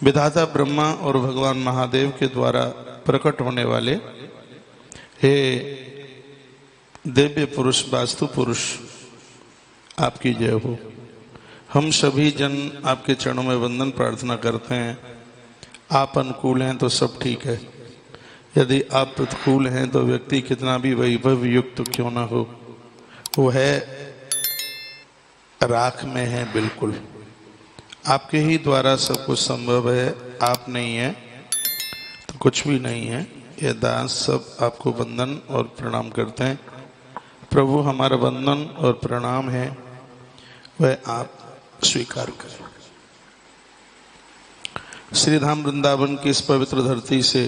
विधाता ब्रह्मा और भगवान महादेव के द्वारा प्रकट होने वाले हे दिव्य पुरुष, वास्तु पुरुष, आपकी जय हो। हम सभी जन आपके चरणों में वंदन प्रार्थना करते हैं। आप अनुकूल हैं तो सब ठीक है, यदि आप प्रतिकूल हैं तो व्यक्ति कितना भी वैभव युक्त क्यों ना हो, वह राख में है। बिल्कुल आपके ही द्वारा सब कुछ संभव है। आप नहीं है तो कुछ भी नहीं है। ये दास सब आपको वंदन और प्रणाम करते हैं। प्रभु, हमारा वंदन और प्रणाम है वह आप स्वीकार करें। श्री धाम वृंदावन की इस पवित्र धरती से,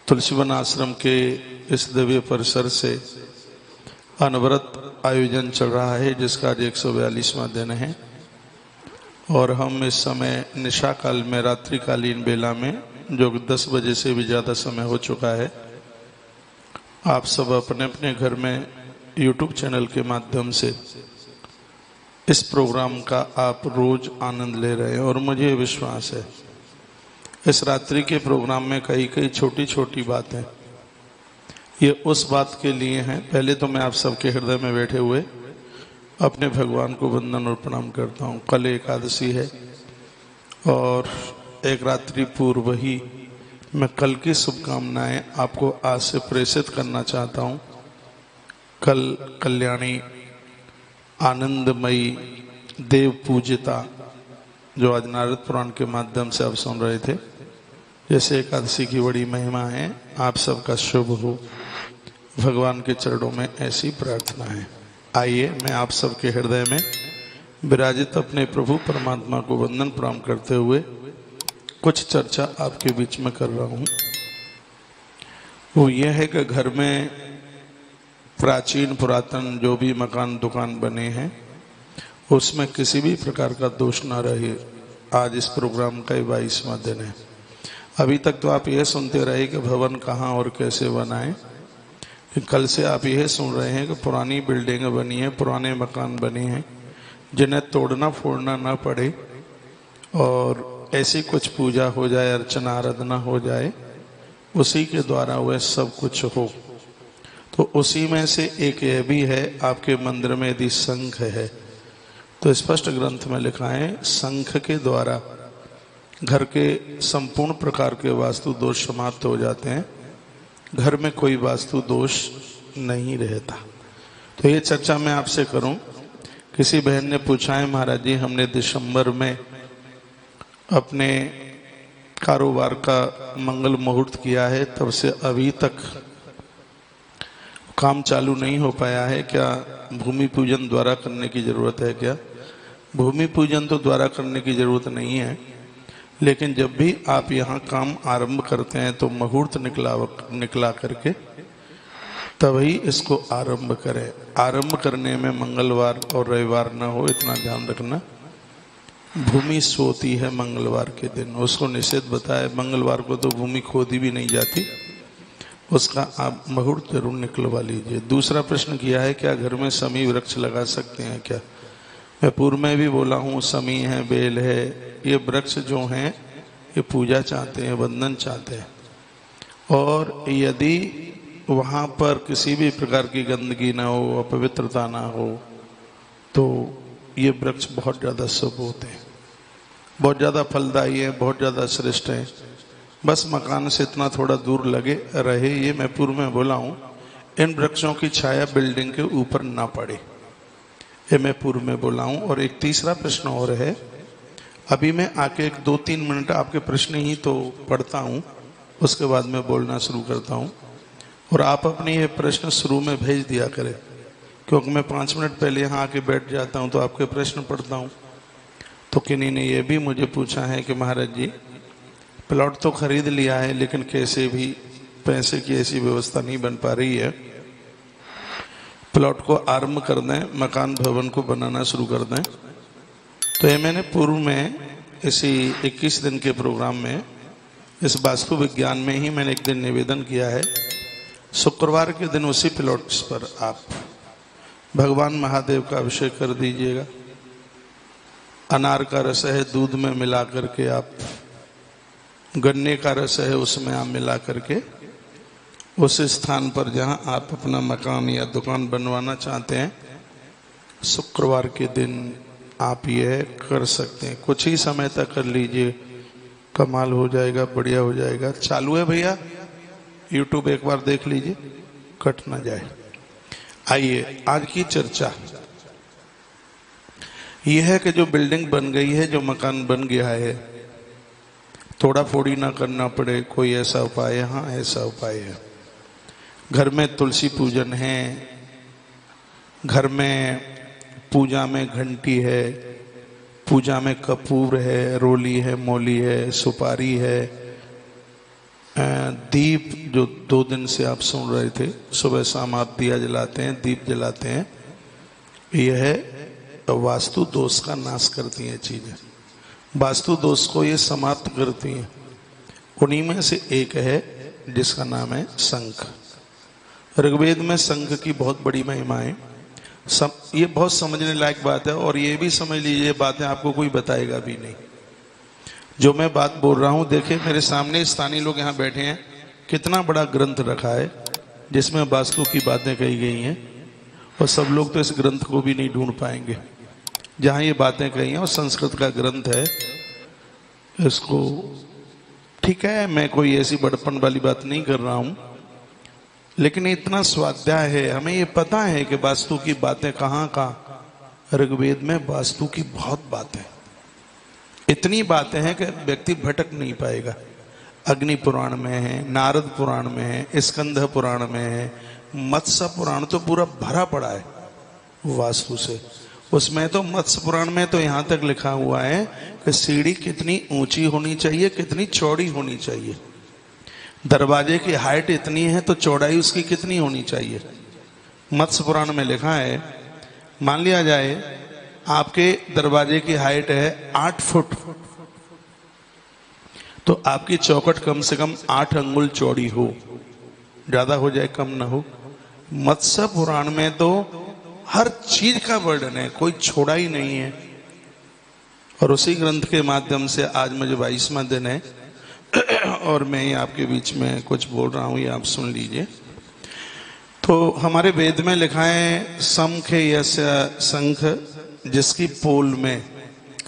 तुलसीवन आश्रम के इस दिव्य परिसर से अनवरत आयोजन चल रहा है, जिसका आज 142वां दिन है। और हम इस समय निशा काल में, रात्रिकालीन बेला में, जो 10 बजे से भी ज़्यादा समय हो चुका है, आप सब अपने अपने घर में YouTube चैनल के माध्यम से इस प्रोग्राम का आप रोज आनंद ले रहे हैं। और मुझे विश्वास है इस रात्रि के प्रोग्राम में कई कई छोटी छोटी बातें ये उस बात के लिए हैं। पहले तो मैं आप सबके हृदय में बैठे हुए अपने भगवान को वंदन और प्रणाम करता हूँ। कल एकादशी है और एक रात्रि पूर्व ही मैं कल की शुभकामनाएं आपको आज से प्रेषित करना चाहता हूँ। कल कल्याणी आनंदमयी देव पूजिता, जो आज नारद पुराण के माध्यम से आप सुन रहे थे, जैसे एकादशी की बड़ी महिमा है। आप सबका शुभ हो, भगवान के चरणों में ऐसी प्रार्थना है। आइए मैं आप सबके हृदय में विराजित अपने प्रभु परमात्मा को वंदन प्रणाम करते हुए कुछ चर्चा आपके बीच में कर रहा हूँ। वो ये है कि घर में प्राचीन पुरातन जो भी मकान दुकान बने हैं, उसमें किसी भी प्रकार का दोष ना रहे। आज इस प्रोग्राम का 22वां दिन है। अभी तक तो आप यह सुनते रहे कि भवन कहाँ और कैसे बनाए। कल से आप यह सुन रहे हैं कि पुरानी बिल्डिंग बनी है, पुराने मकान बने हैं, जिन्हें तोड़ना फोड़ना ना पड़े और ऐसी कुछ पूजा हो जाए, अर्चना आराधना हो जाए, उसी के द्वारा वह सब कुछ हो। तो उसी में से एक यह भी है, आपके मंदिर में यदि शंख है तो स्पष्ट ग्रंथ में लिखा है, शंख के द्वारा घर के संपूर्ण प्रकार के वास्तु दोष समाप्त हो जाते हैं। घर में कोई वास्तु दोष नहीं रहता। तो ये चर्चा मैं आपसे करूं। किसी बहन ने पूछा है, महाराज जी हमने दिसंबर में अपने कारोबार का मंगल मुहूर्त किया है, तब से अभी तक काम चालू नहीं हो पाया है, क्या भूमि पूजन द्वारा करने की जरूरत है क्या? भूमि पूजन तो द्वारा करने की जरूरत नहीं है, लेकिन जब भी आप यहाँ काम आरंभ करते हैं तो मुहूर्त निकला करके तभी इसको आरंभ करें। आरंभ करने में मंगलवार और रविवार ना हो, इतना ध्यान रखना। भूमि सोती है मंगलवार के दिन, उसको निषेध बताया। मंगलवार को तो भूमि खोदी भी नहीं जाती, उसका आप मुहूर्त जरूर निकलवा लीजिए। दूसरा प्रश्न किया है, क्या घर में समी वृक्ष लगा सकते हैं क्या? मैं पूर्व में भी बोला हूँ, समी है, बेल है, ये वृक्ष जो हैं ये पूजा चाहते हैं, वंदन चाहते हैं। और यदि वहाँ पर किसी भी प्रकार की गंदगी ना हो, अपवित्रता ना हो, तो ये वृक्ष बहुत ज़्यादा शुभ होते हैं, बहुत ज़्यादा फलदायी है, बहुत ज़्यादा श्रेष्ठ है। बस मकान से इतना थोड़ा दूर लगे रहे, ये मैं पूर्व में बोला हूँ। इन वृक्षों की छाया बिल्डिंग के ऊपर ना पड़े, ये मैं पूर्व में बोला हूँ। और एक तीसरा प्रश्न और है, अभी मैं आके 2-3 मिनट आपके प्रश्न ही तो पढ़ता हूँ, उसके बाद मैं बोलना शुरू करता हूँ। और आप अपने ये प्रश्न शुरू में भेज दिया करें, क्योंकि मैं 5 मिनट पहले यहाँ आके बैठ जाता हूँ तो आपके प्रश्न पढ़ता हूँ। तो किन्हीं ने यह भी मुझे पूछा है कि महाराज जी प्लॉट तो खरीद लिया है, लेकिन कैसे भी पैसे की ऐसी व्यवस्था नहीं बन पा रही है, प्लॉट को आरंभ कर दें, मकान भवन को बनाना शुरू कर दें। तो ये मैंने पूर्व में इसी 21 दिन के प्रोग्राम में, इस वास्तु विज्ञान में ही मैंने एक दिन निवेदन किया है। शुक्रवार के दिन उसी प्लॉट्स पर आप भगवान महादेव का अभिषेक कर दीजिएगा। अनार का रस है दूध में मिला करके आप, गन्ने का रस है उसमें आप मिला करके उस स्थान पर जहां आप अपना मकान या दुकान बनवाना चाहते हैं, शुक्रवार के दिन आप यह कर सकते हैं। कुछ ही समय तक कर लीजिए, कमाल हो जाएगा, बढ़िया हो जाएगा। चालू है भैया, यूट्यूब एक बार देख लीजिए, कट ना जाए। आइए आज की चर्चा यह है कि जो बिल्डिंग बन गई है, जो मकान बन गया है, थोड़ा फोड़ी ना करना पड़े, कोई ऐसा उपाय है? हाँ, ऐसा उपाय है। घर में तुलसी पूजन है, घर में पूजा में घंटी है, पूजा में कपूर है, रोली है, मौली है, सुपारी है, दीप जो 2 दिन से आप सुन रहे थे, सुबह शाम आप दिया जलाते हैं, दीप जलाते हैं। यह वास्तु दोष का नाश करती हैं चीजें, वास्तु दोष को ये समाप्त करती हैं। उन्हीं में से एक है जिसका नाम है शंख। ऋग्वेद में शंख की बहुत बड़ी महिमा है। ये बहुत समझने लायक बात है, और ये भी समझ लीजिए बातें आपको कोई बताएगा भी नहीं। जो मैं बात बोल रहा हूं, देखिए मेरे सामने स्थानीय लोग यहाँ बैठे हैं, कितना बड़ा ग्रंथ रखा है जिसमें वास्तु की बातें कही गई हैं, और सब लोग तो इस ग्रंथ को भी नहीं ढूंढ पाएंगे जहाँ ये बातें कही हैं। और संस्कृत का ग्रंथ है, इसको ठीक है, मैं कोई ऐसी बड़पन वाली बात नहीं कर रहा हूं, लेकिन इतना स्वाध्याय है, हमें ये पता है कि वास्तु की बातें कहाँ कहाँ। ऋग्वेद में वास्तु की बहुत बातें, इतनी बातें हैं कि व्यक्ति भटक नहीं पाएगा। अग्नि पुराण में है, नारद पुराण में है, स्कंद पुराण में है, मत्स्य पुराण तो पूरा भरा पड़ा है वास्तु से। उसमें तो मत्स्य पुराण में तो यहाँ तक लिखा हुआ है कि सीढ़ी कितनी ऊंची होनी चाहिए, कितनी चौड़ी होनी चाहिए। दरवाजे की हाइट इतनी है तो चौड़ाई उसकी कितनी होनी चाहिए। मत्स्य पुराण में लिखा है, मान लिया जाए आपके दरवाजे की हाइट है 8 फुट, तो आपकी चौखट कम से कम 8 अंगुल चौड़ी हो, ज्यादा हो जाए कम ना हो। मत्स्य पुराण में तो हर चीज का वर्णन है, कोई छोड़ा ही नहीं है। और उसी ग्रंथ के माध्यम से आज मुझे 22वां दिन है और मैं आपके बीच में कुछ बोल रहा हूं, ये आप सुन लीजिए। तो हमारे वेद में लिखा है, शंख यस्य शंख, जिसकी पोल में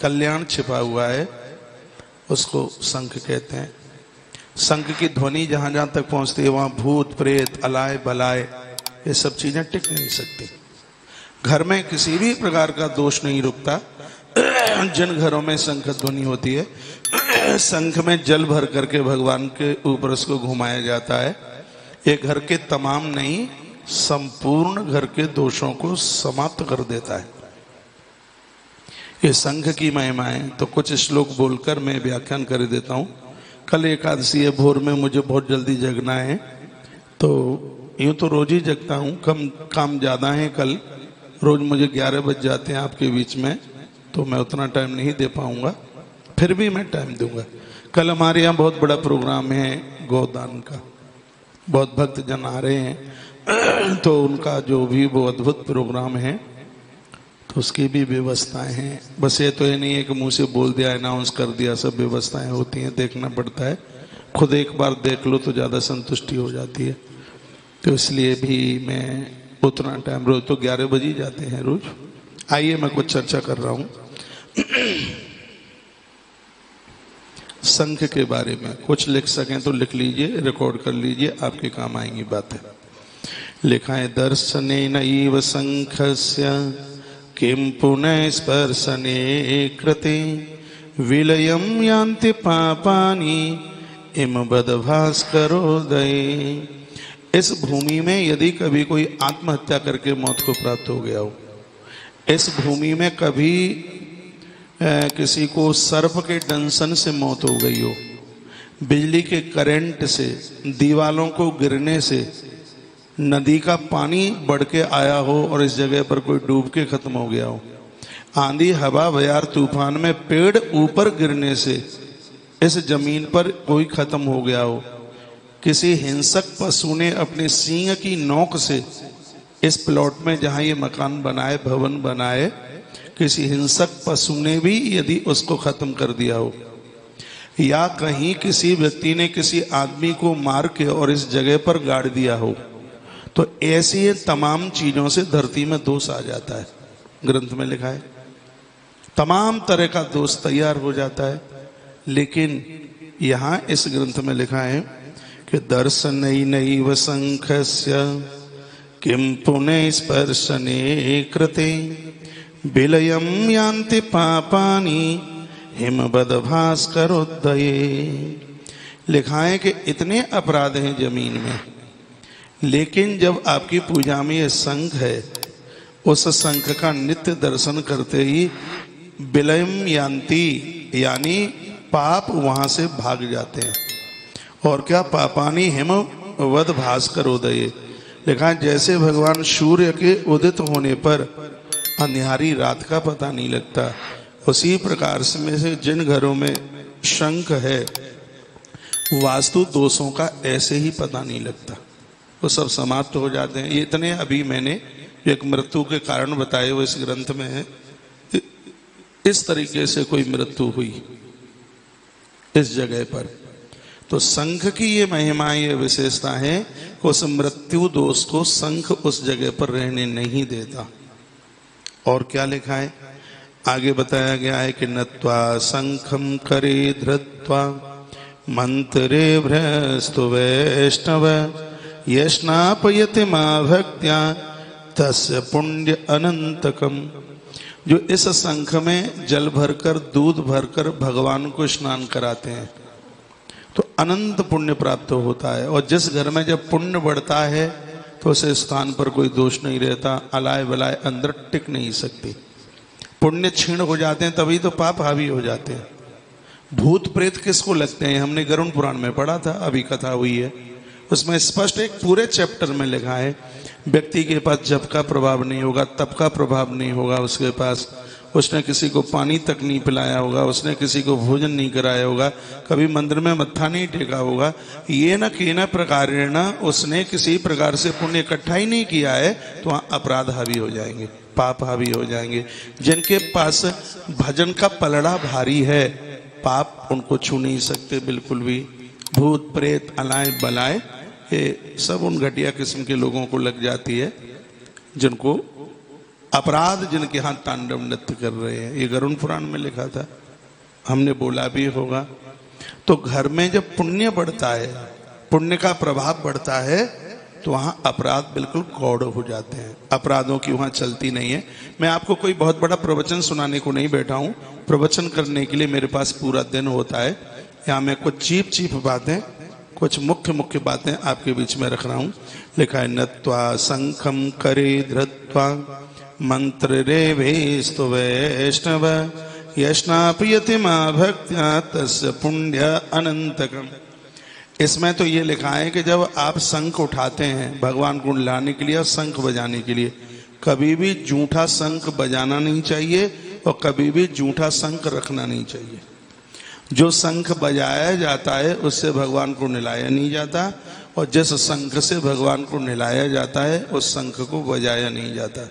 कल्याण छिपा हुआ है उसको शंख कहते हैं। शंख की ध्वनि जहां जहां तक पहुंचती है वहां भूत प्रेत अलाय बलाय ये सब चीजें टिक नहीं सकती। घर में किसी भी प्रकार का दोष नहीं रुकता। जिन घरों में शंख ध्वनि होती है, शंख में जल भर करके भगवान के ऊपर उसको घुमाया जाता है। ये घर के तमाम नहीं, संपूर्ण घर के दोषों को समाप्त कर देता है। ये शंख की महिमा है। तो कुछ श्लोक बोलकर मैं व्याख्यान कर देता हूँ। कल एकादशी है, भोर में मुझे बहुत जल्दी जगना है, तो यूँ तो रोज ही जगता हूँ, कम काम ज़्यादा है। कल रोज मुझे 11 बज जाते हैं आपके बीच में, तो मैं उतना टाइम नहीं दे पाऊँगा, फिर भी मैं टाइम दूंगा। कल हमारे यहाँ बहुत बड़ा प्रोग्राम है गोदान का, बहुत भक्त जन आ रहे हैं, तो उनका जो भी वो अद्भुत प्रोग्राम है तो उसकी भी व्यवस्थाएं हैं। बस ये तो ये नहीं है कि मुंह से बोल दिया, अनाउंस कर दिया, सब व्यवस्थाएं होती हैं, देखना पड़ता है। खुद एक बार देख लो तो ज़्यादा संतुष्टि हो जाती है। तो इसलिए भी मैं उतना टाइम, रोज तो 11 बजे जाते हैं रोज। आइए मैं कुछ चर्चा कर रहा हूँ शंख के बारे में। कुछ लिख सकें तो लिख लीजिए, रिकॉर्ड कर लीजिए, आपके काम आएंगी बातें। लिखा है, दर्शनेनैव शंखस्य किं पुनः स्पर्शने कृते विलयं यान्ति पापानि इम बदभास्करोदये। इस भूमि में यदि कभी कोई आत्महत्या करके मौत को प्राप्त हो गया हो, इस भूमि में कभी किसी को सर्प के दंशन से मौत हो गई हो, बिजली के करंट से, दीवालों को गिरने से, नदी का पानी बढ़ के आया हो और इस जगह पर कोई डूब के खत्म हो गया हो, आंधी हवा बयार तूफान में पेड़ ऊपर गिरने से इस जमीन पर कोई खत्म हो गया हो, किसी हिंसक पशु ने अपने सींग की नोक से इस प्लॉट में जहां ये मकान बनाए, भवन बनाए, किसी हिंसक पशु ने भी यदि उसको खत्म कर दिया हो, या कहीं किसी व्यक्ति ने किसी आदमी को मार के और इस जगह पर गाड़ दिया हो, तो ऐसी तमाम चीजों से धरती में दोष आ जाता है। ग्रंथ में लिखा है तमाम तरह का दोष तैयार हो जाता है। लेकिन यहां इस ग्रंथ में लिखा है कि दर्शनैनैव शंखस्य किं पुनः स्पर्शने कृते विलयं यान्ति पापानि हिमवद भास्करोदये। लिखा है कि इतने अपराध हैं जमीन में, लेकिन जब आपकी पूजा में ये शंख है, उस शंख का नित्य दर्शन करते ही विलयम यान्ति, यानी पाप वहां से भाग जाते हैं। और क्या, पापानी हिमवद भास्करोदये। लिखा है जैसे भगवान सूर्य के उदित होने पर अंधियारी रात का पता नहीं लगता, उसी प्रकार से में से जिन घरों में शंख है वास्तु दोषों का ऐसे ही पता नहीं लगता, वो सब समाप्त हो जाते हैं। ये इतने अभी मैंने एक मृत्यु के कारण बताए हुए इस ग्रंथ में है। इस तरीके से कोई मृत्यु हुई इस जगह पर, तो शंख की ये महिमा, ये विशेषता है कि उस मृत्यु दोष को शंख उस जगह पर रहने नहीं देता। और क्या लिखा है आगे बताया गया है कि नत्वा शंखम करे धृत्वा मंत्रे भ्रस्तु वैष्णव यष्णापयति मां भक्त्या तस्य पुण्य अनंतकम। जो इस शंख में जल भरकर दूध भरकर भगवान को स्नान कराते हैं तो अनंत पुण्य प्राप्त होता है। और जिस घर में जब पुण्य बढ़ता है तो उस स्थान पर कोई दोष नहीं रहता, अलाय बलाय अंदर टिक नहीं सकती। पुण्य क्षीण हो जाते हैं तभी तो पाप हावी हो जाते हैं। भूत प्रेत किसको लगते हैं, हमने गरुड़ पुराण में पढ़ा था, अभी कथा हुई है, उसमें स्पष्ट एक पूरे चैप्टर में लिखा है व्यक्ति के पास जप का प्रभाव नहीं होगा, तप का प्रभाव नहीं होगा उसके पास, उसने किसी को पानी तक नहीं पिलाया होगा, उसने किसी को भोजन नहीं कराया होगा, कभी मंदिर में मत्था नहीं टेका होगा, ये न केन प्रकारेण उसने किसी प्रकार से पुण्य इकट्ठा ही नहीं किया है, तो वहाँ अपराध हावी हो जाएंगे, पाप हावी हो जाएंगे। जिनके पास भजन का पलड़ा भारी है, पाप उनको छू नहीं सकते बिल्कुल भी। भूत प्रेत अलाय बलाय ये सब उन घटिया किस्म के लोगों को लग जाती है जिनको अपराध, जिनके हाथ तांडव नृत्य कर रहे हैं। ये गरुड़ पुराण में लिखा था, हमने बोला भी होगा। तो घर में जब पुण्य बढ़ता है, पुण्य का प्रभाव बढ़ता है, तो वहां अपराध बिल्कुल गौड़ हो जाते हैं, अपराधों की वहां चलती नहीं है। मैं आपको कोई बहुत बड़ा प्रवचन सुनाने को नहीं बैठा हूं, प्रवचन करने के लिए मेरे पास पूरा दिन होता है। यहाँ मैं कुछ चीप बातें, कुछ मुख्य बातें आपके बीच में रख रहा हूं। लिखा है नत्वा शंखम करे धृत्वा मंत्र रे भेस्तु वैष्णव यष्णापयति मां भक्त्या तस्य पुण्य अनंतकम। इसमें तो ये लिखा है कि जब आप शंख उठाते हैं भगवान को लाने के लिए और शंख बजाने के लिए, कभी भी जूठा शंख बजाना नहीं चाहिए और कभी भी जूठा शंख रखना नहीं चाहिए। जो शंख बजाया जाता है उससे भगवान को निलाया नहीं जाता, और जिस शंख से भगवान को निलाया जाता है उस शंख को बजाया नहीं जाता।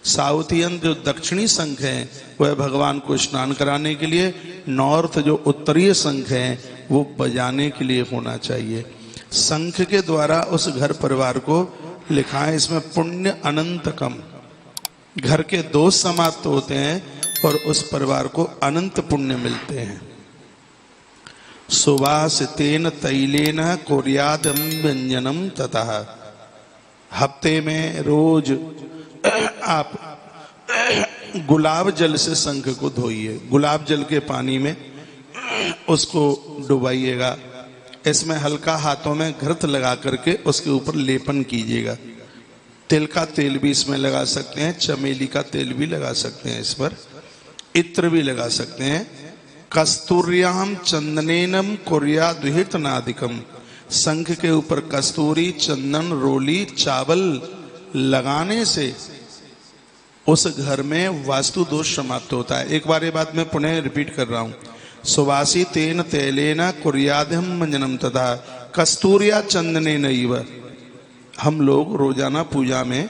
साउथियन जो दक्षिणी शंख हैं वह भगवान को स्नान कराने के लिए, नॉर्थ जो उत्तरीय शंख हैं वो बजाने के लिए होना चाहिए। शंख के द्वारा उस घर परिवार को लिखा है इसमें पुण्य अनंतकम, घर के दोष समाप्त होते हैं और उस परिवार को अनंत पुण्य मिलते हैं। सुवासितेन तैलेन कुर्यादं व्यंजनम ततः। हफ्ते में रोज आप गुलाब जल से शंख को धोइए, गुलाब जल के पानी में उसको डुबाइएगा, इसमें हल्का हाथों में घृत लगा करके उसके ऊपर लेपन कीजिएगा। तिल का तेल भी इसमें लगा सकते हैं, चमेली का तेल भी लगा सकते हैं, इस पर इत्र भी लगा सकते हैं। कस्तूर्याम चंदनेनम कुर्याद्विहित नादिकम। शंख के ऊपर कस्तूरी, चंदन, रोली, चावल लगाने से उस घर में वास्तु दोष समाप्त होता है। एक बार ये बात मैं पुनः रिपीट कर रहा हूं। सुवासी तेन तैलेन कुर्यादहम मंजनम तथा कस्तूरिया चंदने नैव। हम लोग रोजाना पूजा में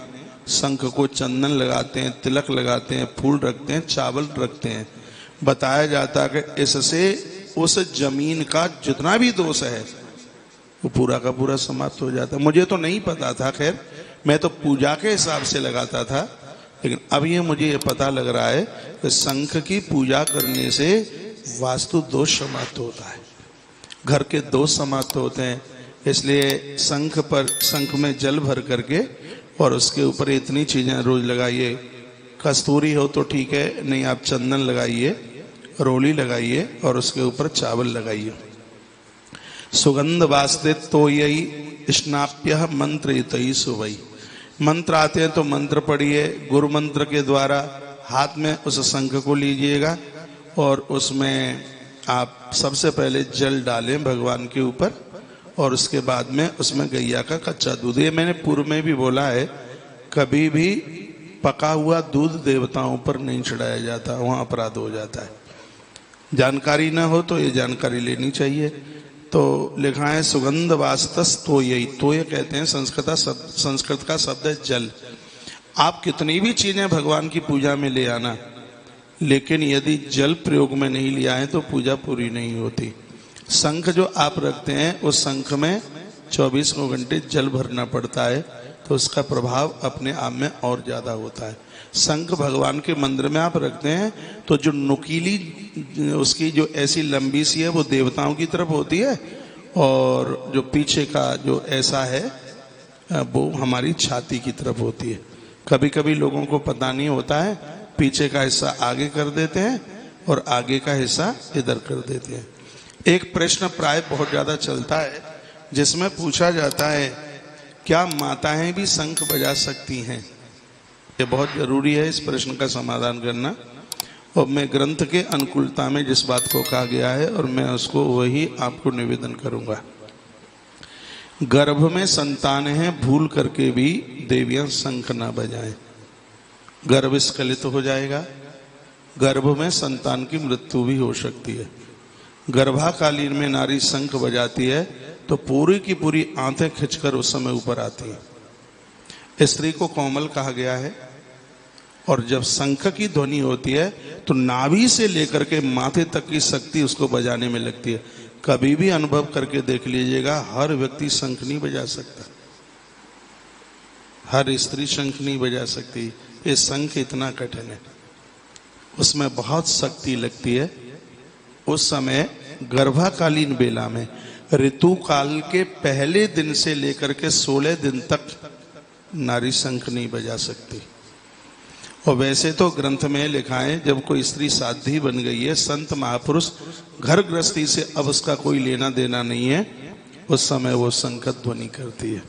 शंख को चंदन लगाते हैं, तिलक लगाते हैं, फूल रखते हैं, चावल रखते हैं। बताया जाता है कि इससे उस जमीन का जितना भी दोष है वो पूरा का पूरा समाप्त हो जाता है। मुझे तो नहीं पता था, खैर मैं तो पूजा के हिसाब से लगाता था, लेकिन अब ये मुझे ये पता लग रहा है कि शंख की पूजा करने से वास्तु दोष समाप्त होता है, घर के दोष समाप्त होते हैं। इसलिए शंख में जल भर करके और उसके ऊपर इतनी चीजें रोज लगाइए। कस्तूरी हो तो ठीक है, नहीं आप चंदन लगाइए, रोली लगाइए और उसके ऊपर चावल लगाइए। सुगंध वास्ते तो यही स्नाप्य मंत्र इतई सुवई। मंत्र आते हैं तो मंत्र पढ़िए, गुरु मंत्र के द्वारा हाथ में उस शंख को लीजिएगा और उसमें आप सबसे पहले जल डालें भगवान के ऊपर और उसके बाद में उसमें गैया का कच्चा दूध। ये मैंने पूर्व में भी बोला है, कभी भी पका हुआ दूध देवताओं पर नहीं चढ़ाया जाता, वहाँ अपराध हो जाता है। जानकारी ना हो तो ये जानकारी लेनी चाहिए। तो लिखा है सुगंध वास्तस तो यही, तो ये कहते हैं संस्कृत का शब्द है जल। आप कितनी भी चीजें भगवान की पूजा में ले आना, लेकिन यदि जल प्रयोग में नहीं लिया है तो पूजा पूरी नहीं होती। शंख जो आप रखते हैं उस शंख में 24 घंटे जल भरना पड़ता है, तो उसका प्रभाव अपने आप में और ज्यादा होता है। शंख भगवान के मंदिर में आप रखते हैं तो जो नुकीली उसकी जो ऐसी लंबी सी है वो देवताओं की तरफ होती है, और जो पीछे का जो ऐसा है वो हमारी छाती की तरफ होती है। कभी कभी लोगों को पता नहीं होता है, पीछे का हिस्सा आगे कर देते हैं और आगे का हिस्सा इधर कर देते हैं। एक प्रश्न प्राय बहुत ज्यादा चलता है जिसमें पूछा जाता है क्या माताएं भी शंख बजा सकती हैं? ये बहुत जरूरी है इस प्रश्न का समाधान करना, और मैं ग्रंथ के अनुकूलता में जिस बात को कहा गया है और मैं उसको वही आपको निवेदन करूंगा। गर्भ में संतान है, भूल करके भी देवियां शंख ना बजाएं, गर्भ स्खलित हो जाएगा, गर्भ में संतान की मृत्यु भी हो सकती है। गर्भाकालीन में नारी शंख बजाती है तो पूरी की पूरी आंखें खिंचकर उस समय ऊपर आती है। स्त्री को कोमल कहा गया है, और जब शंख की ध्वनि होती है तो नाभि से लेकर के माथे तक की शक्ति उसको बजाने में लगती है। कभी भी अनुभव करके देख लीजिएगा, हर व्यक्ति शंख नहीं बजा सकता, हर स्त्री शंख नहीं बजा सकती। ये शंख इतना कठिन है, उसमें बहुत शक्ति लगती है। उस समय गर्भाकालीन बेला में ऋतु काल के पहले दिन से लेकर के 16 दिन तक नारी शंख नहीं बजा सकती। और वैसे तो ग्रंथ में लिखा है जब कोई स्त्री साध्वी बन गई है, संत महापुरुष, घर गृहस्थी से अब उसका कोई लेना देना नहीं है, उस समय वो शंख ध्वनि करती है।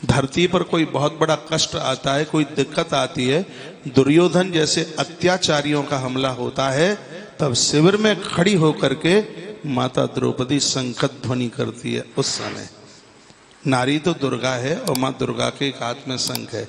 धरती पर कोई बहुत बड़ा कष्ट आता है, कोई दिक्कत आती है, दुर्योधन जैसे अत्याचारियों का हमला होता है, तब शिविर में खड़ी होकर के माता द्रौपदी शंख ध्वनि करती है। उस समय नारी तो दुर्गा है और माँ दुर्गा के एक हाथ में शंख है।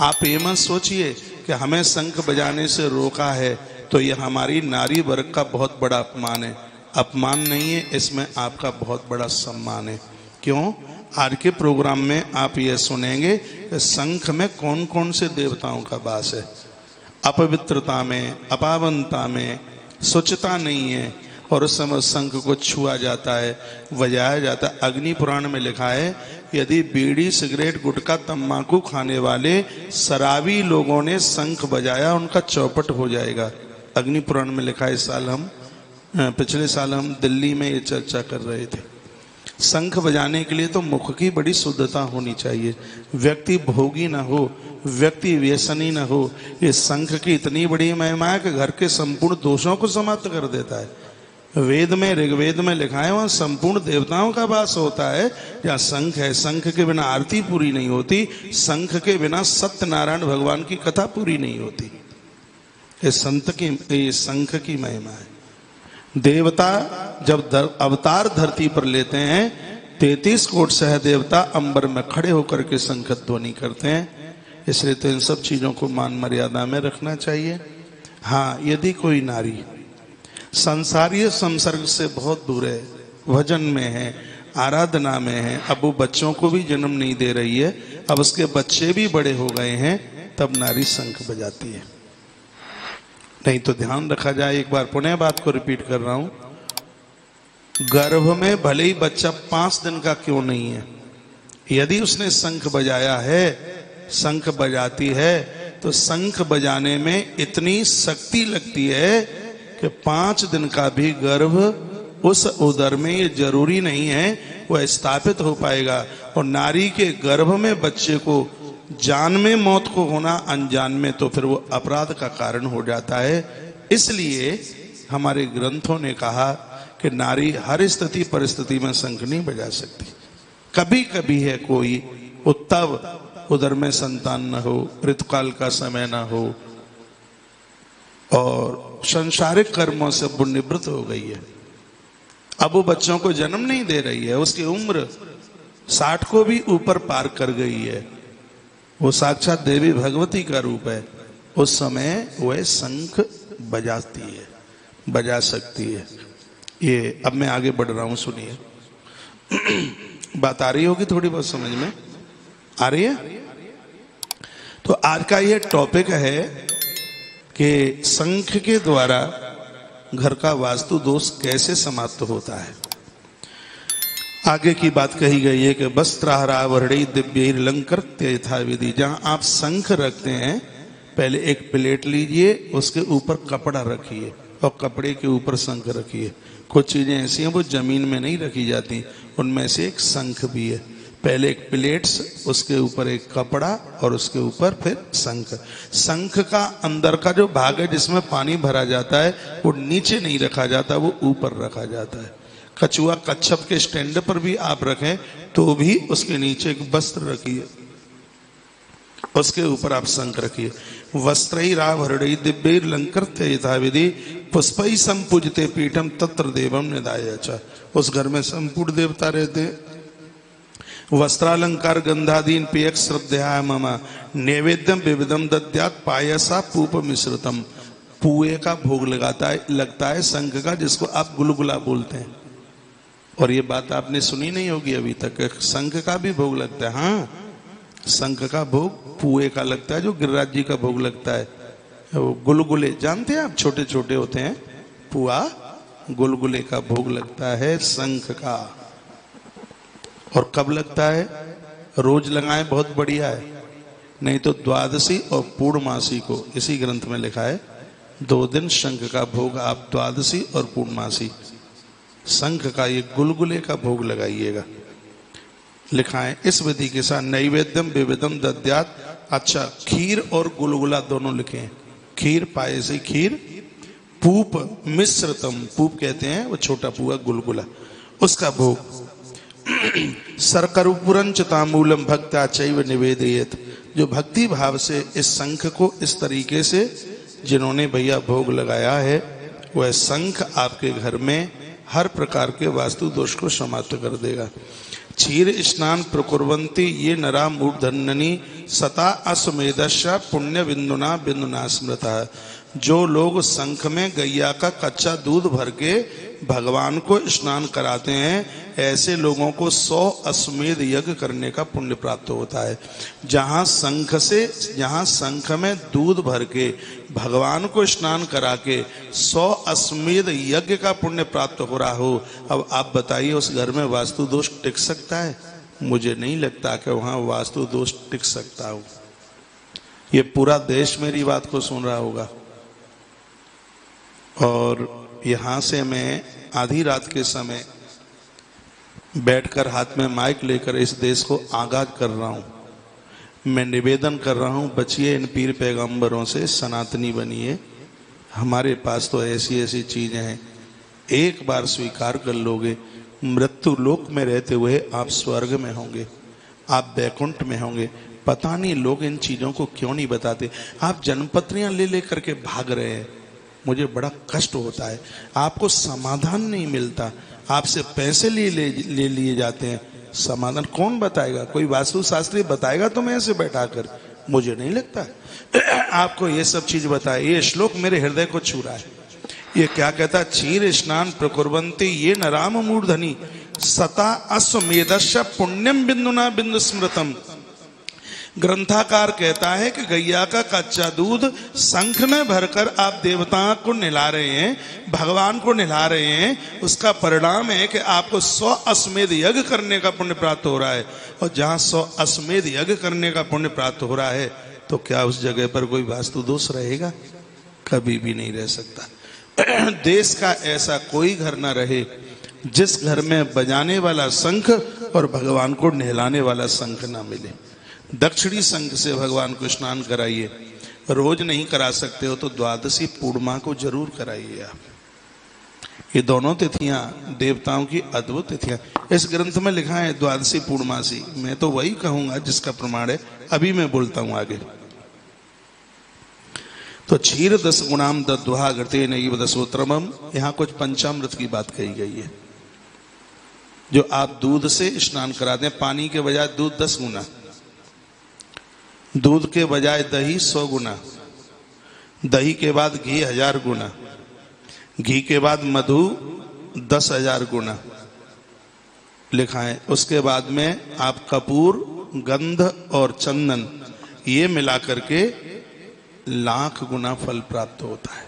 आप ये मत सोचिए कि हमें शंख बजाने से रोका है तो ये हमारी नारी वर्ग का बहुत बड़ा अपमान है। अपमान नहीं है, इसमें आपका बहुत बड़ा सम्मान है। क्यों? आज के प्रोग्राम में आप ये सुनेंगे कि शंख में कौन कौन से देवताओं का वास है। अपवित्रता में, अपावनता में, स्वच्छता नहीं है, और उस समय शंख को छुआ जाता है, बजाया जाता है। अग्नि पुराण में लिखा है यदि बीड़ी, सिगरेट, गुटखा, तंबाकू खाने वाले शराबी लोगों ने शंख बजाया उनका चौपट हो जाएगा। अग्नि पुराण में लिखा है। पिछले साल हम दिल्ली में ये चर्चा कर रहे थे। शंख बजाने के लिए तो मुख की बड़ी शुद्धता होनी चाहिए, व्यक्ति भोगी ना हो, व्यक्ति व्यसनी ना हो। ये शंख की इतनी बड़ी महिमा है कि घर के संपूर्ण दोषों को समाप्त कर देता है। वेद में, ऋग्वेद में लिखा है वहां संपूर्ण देवताओं का वास होता है जहाँ शंख है। शंख के बिना आरती पूरी नहीं होती, शंख के बिना सत्यनारायण भगवान की कथा पूरी नहीं होती। ये शंख की महिमा है। देवता जब अवतार धरती पर लेते हैं 33 कोट सह देवता अंबर में खड़े होकर के शंख ध्वनि करते हैं। इसलिए तो इन सब चीजों को मान मर्यादा में रखना चाहिए। हाँ, यदि कोई नारी संसारीय संसर्ग से बहुत दूर है, भजन में है, आराधना में है, अब वो बच्चों को भी जन्म नहीं दे रही है, अब उसके बच्चे भी बड़े हो गए हैं, तब नारी शंख बजाती है। नहीं तो ध्यान रखा जाए, एक बार पुनः बात को रिपीट कर रहा हूं, गर्भ में भले ही बच्चा 5 दिन का क्यों नहीं है, यदि उसने शंख बजाया है, शंख बजाती है, तो शंख बजाने में इतनी शक्ति लगती है कि 5 दिन का भी गर्भ उस उदर में, ये जरूरी नहीं है वह स्थापित हो पाएगा। और नारी के गर्भ में बच्चे को जान में मौत को होना, अनजान में तो फिर वो अपराध का कारण हो जाता है। इसलिए हमारे ग्रंथों ने कहा कि नारी हर स्थिति परिस्थिति में शंख नहीं बजा सकती। कभी कभी है कोई, तब उदर में संतान न हो, ऋतुकाल का समय न हो और संसारिक कर्मों से वो निवृत्त हो गई है, अब वो बच्चों को जन्म नहीं दे रही है, उसकी उम्र 60 को भी ऊपर पार कर गई है, वो साक्षात देवी भगवती का रूप है, उस समय वह शंख बजाती है, बजा सकती है। ये अब मैं आगे बढ़ रहा हूं, सुनिए। बात आ रही होगी थोड़ी बहुत समझ में आ रही है। तो आज का ये टॉपिक है कि शंख के द्वारा घर का वास्तु दोष कैसे समाप्त होता है। आगे की बात कही गई है कि वस्त्राहरावरणी दिव्यैरलंकृत्य यथा विधि। जहां आप शंख रखते हैं, पहले एक प्लेट लीजिए, उसके ऊपर कपड़ा रखिए और कपड़े के ऊपर शंख रखिए। कुछ चीजें ऐसी हैं वो जमीन में नहीं रखी जाती, उनमें से एक शंख भी है। पहले एक प्लेट, उसके ऊपर एक कपड़ा और उसके ऊपर फिर शंख। शंख का अंदर का जो भाग है जिसमें पानी भरा जाता है, वो नीचे नहीं रखा जाता, वो ऊपर रखा जाता है। कछुआ कच्छप के स्टैंड पर भी आप रखें तो भी उसके नीचे एक वस्त्र रखिए, उसके ऊपर आप शंख रखिए। वस्त्रैराभरणैः दिव्यैर्लंकृत्य यथा विधि पुष्पैः संपूजिते पीठम तत्र देवम निधाय च। उस घर में संपूर्ण देवता रहते हैं। वस्त्रालंकार गंधादीन पेयक श्रद्धया मम नैवेद्यम विविधम दद्यात् पायसा पूप मिश्रितम। पुए का भोग लगता है शंख का, जिसको आप गुलगुला बोलते हैं। और ये बात आपने सुनी नहीं होगी अभी तक, शंख का भी भोग लगता है। हाँ, शंख का भोग पुए का लगता है, जो गिरिराज जी का भोग लगता है। वो गुलगुले जानते हैं आप, छोटे छोटे होते हैं, पुआ गुलगुले का भोग लगता है शंख का। और कब लगता है? रोज लगाएं, बहुत बढ़िया है, नहीं तो द्वादशी और पूर्णमासी को, इसी ग्रंथ में लिखा है 2 दिन शंख का भोग आप द्वादशी और पूर्णमासी शंख का ये गुलगुले का भोग लगाइएगा। लिखा है इस विधि के साथ नैवेद्यम विविधम दद्यात्। अच्छा, खीर और गुलगुला दोनों लिखे हैं। खीर पायसी खीर, पूप मिश्रतम, पूप कहते हैं वो छोटा पुआ गुलगुला, उसका भोग। सरकरुपुरंच तामूलम भक्त्या चैव निवेदयेत। जो भक्ति भाव से इस शंख को इस तरीके से जिन्होंने भैया भोग लगाया है, वह शंख आपके घर में हर प्रकार के वास्तु दोष को समाप्त कर देगा। क्षीर स्नान प्रकुर्वन्ति ये नरा मूर्धन्यनी सता अश्वमेधस्य पुण्य बिंदुना बिंदुना स्मृता। जो लोग शंख में गैया का कच्चा दूध भर के भगवान को स्नान कराते हैं, ऐसे लोगों को 100 अश्वमेध यज्ञ करने का पुण्य प्राप्त होता है। जहाँ शंख में दूध भर के भगवान को स्नान करा के 100 अश्वमेध यज्ञ का पुण्य प्राप्त हो रहा हो, अब आप बताइए उस घर में वास्तु दोष टिक सकता है? मुझे नहीं लगता कि वहाँ वास्तु दोष टिक सकता हो। ये पूरा देश मेरी बात को सुन रहा होगा। और यहाँ से मैं आधी रात के समय बैठकर हाथ में माइक लेकर इस देश को आगाह कर रहा हूँ। मैं निवेदन कर रहा हूँ, बचिए इन पीर पैगंबरों से, सनातनी बनिए। हमारे पास तो ऐसी ऐसी चीजें हैं, एक बार स्वीकार कर लोगे, मृत्यु लोक में रहते हुए आप स्वर्ग में होंगे, आप बैकुंठ में होंगे। पता नहीं लोग इन चीजों को क्यों नहीं बताते। आप जन्मपत्रियां ले लेकर के भाग रहे हैं, मुझे बड़ा कष्ट होता है। आपको समाधान नहीं मिलता, आपसे पैसे ले लिए जाते हैं। समाधान कौन बताएगा? कोई वास्तु शास्त्री बताएगा तो मैं ऐसे बैठा कर? मुझे नहीं लगता आपको ये सब चीज बताए। ये श्लोक मेरे हृदय को छू रहा है। ये क्या कहता है? क्षीर स्नान प्रकुर्वन्ति ये नराम मूर्धनि सता अश्वमेधस्य पुण्यम बिंदुना बिंदु स्मृतम। ग्रंथाकार कहता है कि गैया का कच्चा दूध शंख में भरकर आप देवताओं को नहला रहे हैं, भगवान को नहला रहे हैं, उसका परिणाम है कि आपको 100 अश्वमेध यज्ञ करने का पुण्य प्राप्त हो रहा है। और जहां 100 अश्वमेध यज्ञ करने का पुण्य प्राप्त हो रहा है तो क्या उस जगह पर कोई वास्तु दोष रहेगा? कभी भी नहीं रह सकता। देश का ऐसा कोई घर ना रहे जिस घर में बजाने वाला शंख और भगवान को नहलाने वाला शंख ना मिले। दक्षिणी शंख से भगवान को स्नान कराइए। रोज नहीं करा सकते हो तो द्वादशी पूर्णिमा को जरूर कराइए आप। ये दोनों तिथियां देवताओं की अद्भुत तिथियां। इस ग्रंथ में लिखा है द्वादशी पूर्णमासी। मैं तो वही कहूंगा जिसका प्रमाण है, अभी मैं बोलता हूं आगे। तो क्षीर 10 गुणाम दद्वा घृते नैव दशोत्तरमम, यहाँ कुछ पंचामृत की बात कही गई है जो आप दूध से स्नान कराते हैं। पानी के बजाय दूध 10 गुना, दूध के बजाय दही 100 गुना, दही के बाद घी 1000 गुना, घी के बाद मधु 10,000 गुना लिखा है। उसके बाद में आप कपूर, गंध और चंदन ये मिला करके 1,00,000 गुना फल प्राप्त होता है।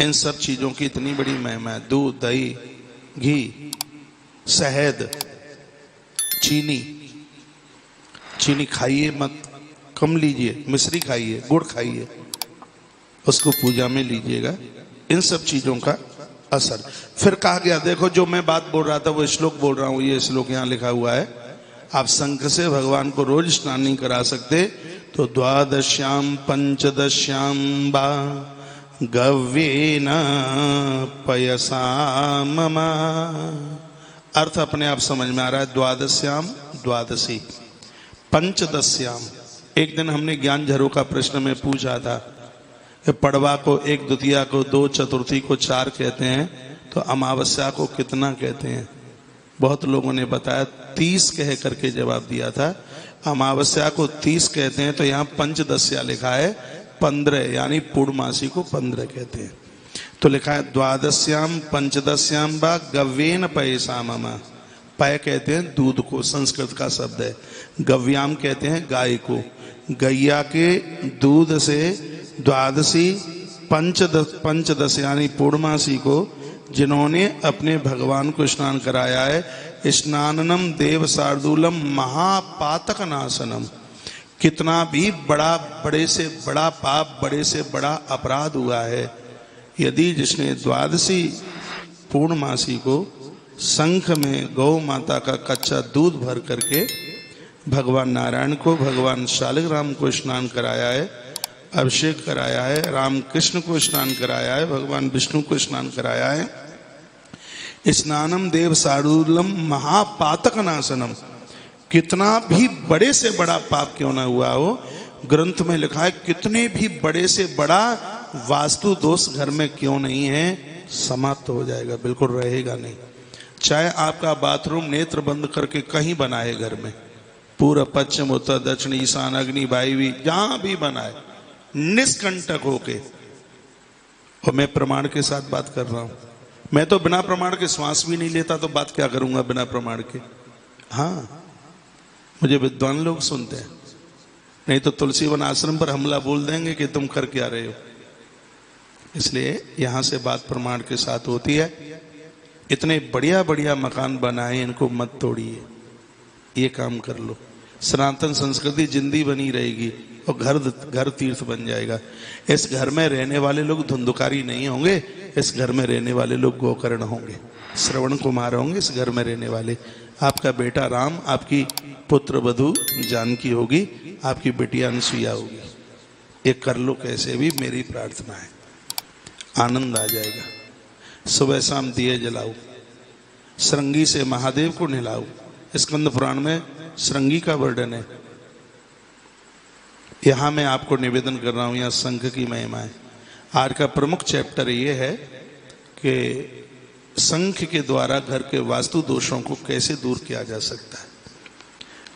इन सब चीजों की इतनी बड़ी महिमा है। दूध, दही, घी, शहद, चीनी खाइए मत, कम लीजिए, मिश्री खाइए, गुड़ खाइए, उसको पूजा में लीजिएगा। इन सब चीजों का असर। फिर कहा गया, देखो जो मैं बात बोल रहा था वो श्लोक बोल रहा हूं, ये श्लोक यहाँ लिखा हुआ है। आप शंख से भगवान को रोज स्नान नहीं करा सकते तो द्वादश्याम पंचदश्याम बा गव्येन पयसा ममा। अर्थ अपने आप समझ में आ रहा है। द्वादश्याम द्वादशी, पंचदश्याम। एक दिन हमने ज्ञान झरो का प्रश्न में पूछा था कि पड़वा को 1 द्वितीया को 2, चतुर्थी को 4 कहते हैं तो अमावस्या को कितना कहते हैं? बहुत लोगों ने बताया 30 कह करके जवाब दिया था। अमावस्या को 30 कहते हैं तो यहाँ पंचदश्या लिखा है 15, यानी पूर्णमासी को 15 कहते हैं। तो लिखा है द्वादश्याम पंचदश्याम बा गव्येन पयसा ममा। पय कहते हैं दूध को, संस्कृत का शब्द है। गव्याम कहते हैं गाय को। गैया के दूध से द्वादशी पंचदश यानी पूर्णमासी को जिन्होंने अपने भगवान को स्नान कराया है, स्नाननम देव शार्दूलम महापातक नाशनम। कितना भी बड़े से बड़ा पाप, बड़े से बड़ा अपराध हुआ है, यदि जिसने द्वादशी पूर्णमासी को शंख में गौ माता का कच्चा दूध भर करके भगवान नारायण को, भगवान शालिग्राम को स्नान कराया है, अभिषेक कराया है, राम कृष्ण को स्नान कराया है, भगवान विष्णु को स्नान कराया है। स्नानम देव शार्दूलम महापातक नाशनम। कितना भी बड़े से बड़ा पाप क्यों ना हुआ हो, ग्रंथ में लिखा है कितने भी बड़े से बड़ा वास्तु दोष घर में क्यों नहीं है, समाप्त हो जाएगा, बिल्कुल रहेगा नहीं। चाहे आपका बाथरूम नेत्र बंद करके कहीं बनाए घर में, पूर्व पश्चिम उत्तर दक्षिण ईशान अग्नि वायव्य जहां भी बनाए, निष्कंटक होके। और मैं प्रमाण के साथ बात कर रहा हूं। मैं तो बिना प्रमाण के श्वास भी नहीं लेता, तो बात क्या करूंगा बिना प्रमाण के। हाँ, मुझे विद्वान लोग सुनते हैं, नहीं तो तुलसी वन आश्रम पर हमला बोल देंगे कि तुम कर क्या रहे हो। इसलिए यहां से बात प्रमाण के साथ होती है। इतने बढ़िया बढ़िया मकान बनाए, इनको मत तोड़िए, ये काम कर लो। सनातन संस्कृति जिंदी बनी रहेगी और घर तीर्थ बन जाएगा। इस घर में रहने वाले लोग धुंधुकारी नहीं होंगे, इस घर में रहने वाले लोग गोकर्ण होंगे, श्रवण कुमार होंगे इस घर में रहने वाले। आपका बेटा राम, आपकी पुत्र वधू जानकी होगी, आपकी बेटिया अनुसुईया होगी। ये कर लो कैसे भी, मेरी प्रार्थना है, आनंद आ जाएगा। सुबह शाम दिए जलाओ, श्रृंगी से महादेव को नहलाओ। स्कंद पुराण में श्रृंगी का वर्णन है। यहां मैं आपको निवेदन कर रहा हूं, यहां शंख की महिमा है। आज का प्रमुख चैप्टर ये है कि शंख के द्वारा घर के वास्तु दोषों को कैसे दूर किया जा सकता है,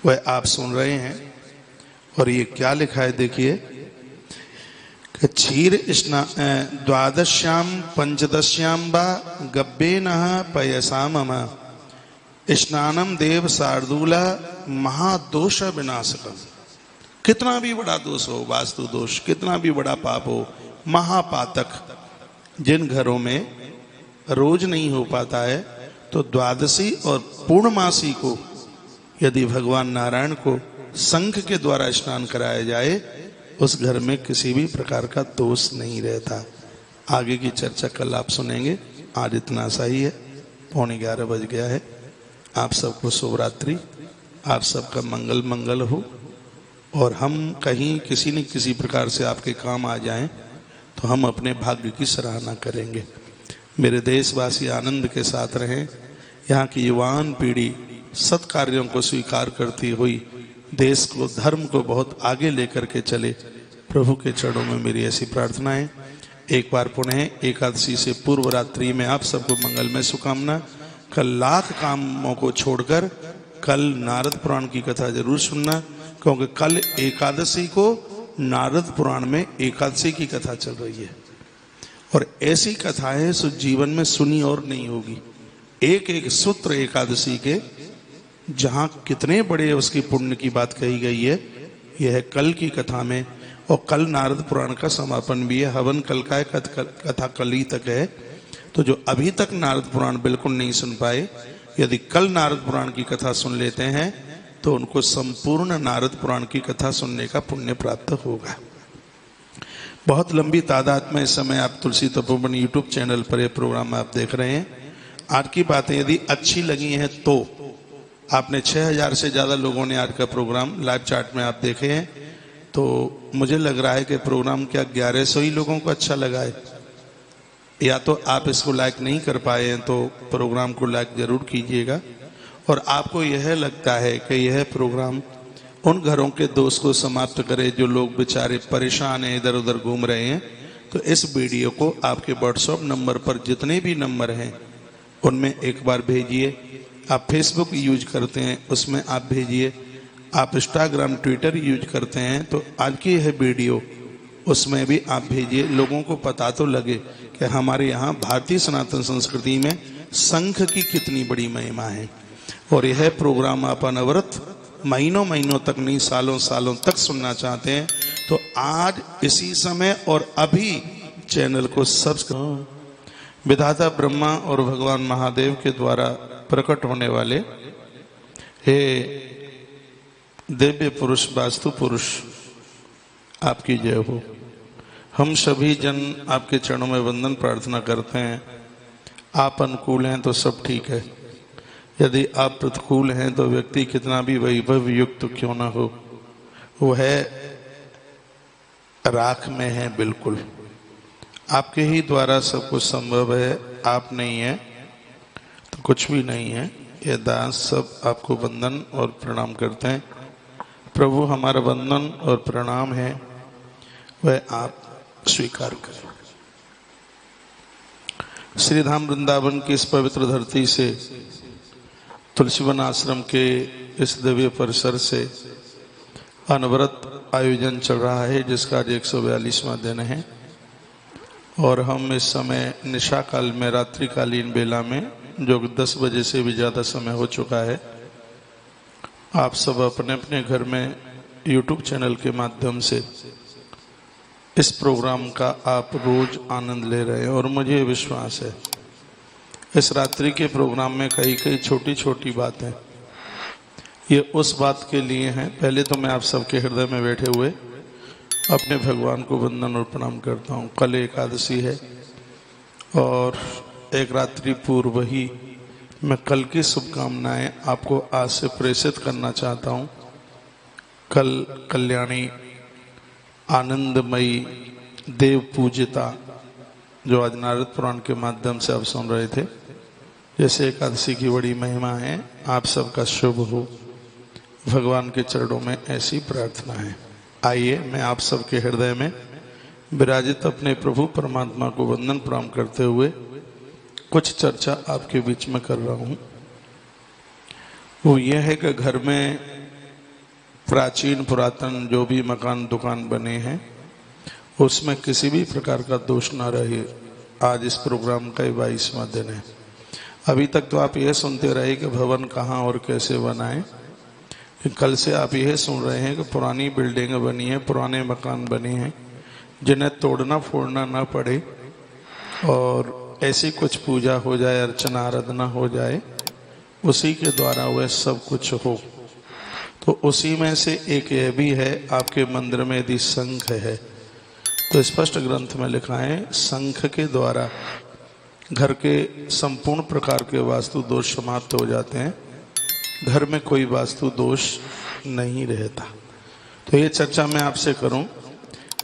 वह आप सुन रहे हैं। और ये क्या लिखा है देखिए, क्षीर द्वादश्याम पंचदश्याम बा गब्बेन पयसा मम। स्नानम देव शार्दूला महादोष विनाशकम। कितना भी बड़ा दोष हो, वास्तु दोष, कितना भी बड़ा पाप हो, महापातक, जिन घरों में रोज नहीं हो पाता है, तो द्वादशी और पूर्णमासी को यदि भगवान नारायण को शंख के द्वारा स्नान कराया जाए, उस घर में किसी भी प्रकार का दोष नहीं रहता। आगे की चर्चा कल आप सुनेंगे। आज इतना सा ही है, 11:15 बज गया है। आप सबको शुभ रात्रि, आप सबका मंगल मंगल हो, और हम कहीं किसी न किसी प्रकार से आपके काम आ जाएं तो हम अपने भाग्य की सराहना करेंगे। मेरे देशवासी आनंद के साथ रहें। यहाँ की युवान पीढ़ी सत्कार्यों को स्वीकार करती हुई देश को, धर्म को बहुत आगे लेकर के चले। प्रभु के चरणों में मेरी ऐसी प्रार्थना है। एक बार पुनः एकादशी से पूर्व रात्रि में आप सबको मंगलमय शुभकामना। कल लाख कामों को छोड़कर कल नारद पुराण की कथा जरूर सुनना, क्योंकि कल एकादशी को नारद पुराण में एकादशी की कथा चल रही है, और ऐसी कथाएं सो जीवन में सुनी और नहीं होगी। एक एक सूत्र एकादशी के, जहां कितने बड़े उसकी पुण्य की बात कही गई है, यह है कल की कथा में। और कल नारद पुराण का समापन भी है, हवन कल का है, कथा कल ही तक है। तो जो अभी तक नारद पुराण बिल्कुल नहीं सुन पाए, यदि कल नारद पुराण की कथा सुन लेते हैं तो उनको संपूर्ण नारद पुराण की कथा सुनने का पुण्य प्राप्त होगा। बहुत लंबी तादाद में इस समय आप तुलसी तपोवन यूट्यूब चैनल पर यह प्रोग्राम आप देख रहे हैं। आज की बातें यदि अच्छी लगी हैं तो आपने 6000 से ज़्यादा लोगों ने आज का प्रोग्राम लाइव चार्ट में आप देखे हैं, तो मुझे लग रहा है कि प्रोग्राम क्या 1100 ही लोगों को अच्छा लगा है। या तो आप इसको लाइक नहीं कर पाए हैं तो प्रोग्राम को लाइक जरूर कीजिएगा। और आपको यह लगता है कि यह प्रोग्राम उन घरों के दोष को समाप्त करे जो लोग बेचारे परेशान हैं, इधर उधर घूम रहे हैं, तो इस वीडियो को आपके व्हाट्सएप नंबर पर जितने भी नंबर हैं उनमें एक बार भेजिए। आप फेसबुक यूज करते हैं उसमें आप भेजिए, आप इंस्टाग्राम ट्विटर यूज करते हैं तो आज की यह वीडियो उसमें भी आप भेजिए। लोगों को पता तो लगे कि हमारे यहाँ भारतीय सनातन संस्कृति में शंख की कितनी बड़ी महिमा है। और यह प्रोग्राम आप अनवरत महीनों महीनों तक नहीं, सालों सालों तक सुनना चाहते हैं तो आज इसी समय और अभी चैनल को सब्सक्राइब। विधाता ब्रह्मा और भगवान महादेव के द्वारा प्रकट होने वाले हे दिव्य पुरुष, वास्तु पुरुष, आपकी जय हो। हम सभी जन आपके चरणों में वंदन प्रार्थना करते हैं। आप अनुकूल हैं तो सब ठीक है, यदि आप प्रतिकूल हैं तो व्यक्ति कितना भी वैभव युक्त क्यों ना हो, वह राख में है। बिल्कुल आपके ही द्वारा सब कुछ संभव है। आप नहीं है तो कुछ भी नहीं है। ये दास सब आपको वंदन और प्रणाम करते हैं। प्रभु हमारा वंदन और प्रणाम है वह आप स्वीकार करें। श्री धाम वृंदावन की इस पवित्र धरती से, तुलसीवन आश्रम के इस दिव्य परिसर से अनवरत आयोजन चल रहा है, जिसका आज 142वां दिन है। और हम इस समय निशा काल में, रात्रिकालीन बेला में, जो 10 बजे से भी ज़्यादा समय हो चुका है, आप सब अपने अपने घर में यूट्यूब चैनल के माध्यम से इस प्रोग्राम का आप रोज आनंद ले रहे हैं। और मुझे विश्वास है इस रात्रि के प्रोग्राम में कई कई छोटी छोटी बातें ये उस बात के लिए हैं। पहले तो मैं आप सबके हृदय में बैठे हुए अपने भगवान को वंदन और प्रणाम करता हूँ। कल एकादशी है और एक रात्रि पूर्व ही मैं कल की शुभकामनाएं आपको आज से प्रेषित करना चाहता हूँ। कल कल्याणी आनंदमयी देव पूजिता, जो आज नारद पुराण के माध्यम से आप सुन रहे थे, जैसे एकादशी की बड़ी महिमा है, आप सबका शुभ हो, भगवान के चरणों में ऐसी प्रार्थना है। आइए मैं आप सबके हृदय में विराजित अपने प्रभु परमात्मा को वंदन प्रणाम करते हुए कुछ चर्चा आपके बीच में कर रहा हूँ। वो ये है कि घर में प्राचीन पुरातन जो भी मकान दुकान बने हैं उसमें किसी भी प्रकार का दोष ना रहे। आज इस प्रोग्राम का 22वां दिन है अभी तक तो आप यह सुनते रहे कि भवन कहाँ और कैसे बनाएं, कल से आप यह सुन रहे हैं कि पुरानी बिल्डिंग बनी है, पुराने मकान बने हैं जिन्हें तोड़ना फोड़ना ना पड़े और ऐसी कुछ पूजा हो जाए, अर्चना आराधना हो जाए, उसी के द्वारा वह सब कुछ हो। तो उसी में से एक यह भी है, आपके मंदिर में यदि शंख है तो स्पष्ट ग्रंथ में लिखा है शंख के द्वारा घर के संपूर्ण प्रकार के वास्तु दोष समाप्त हो जाते हैं, घर में कोई वास्तु दोष नहीं रहता। तो ये चर्चा मैं आपसे करूं।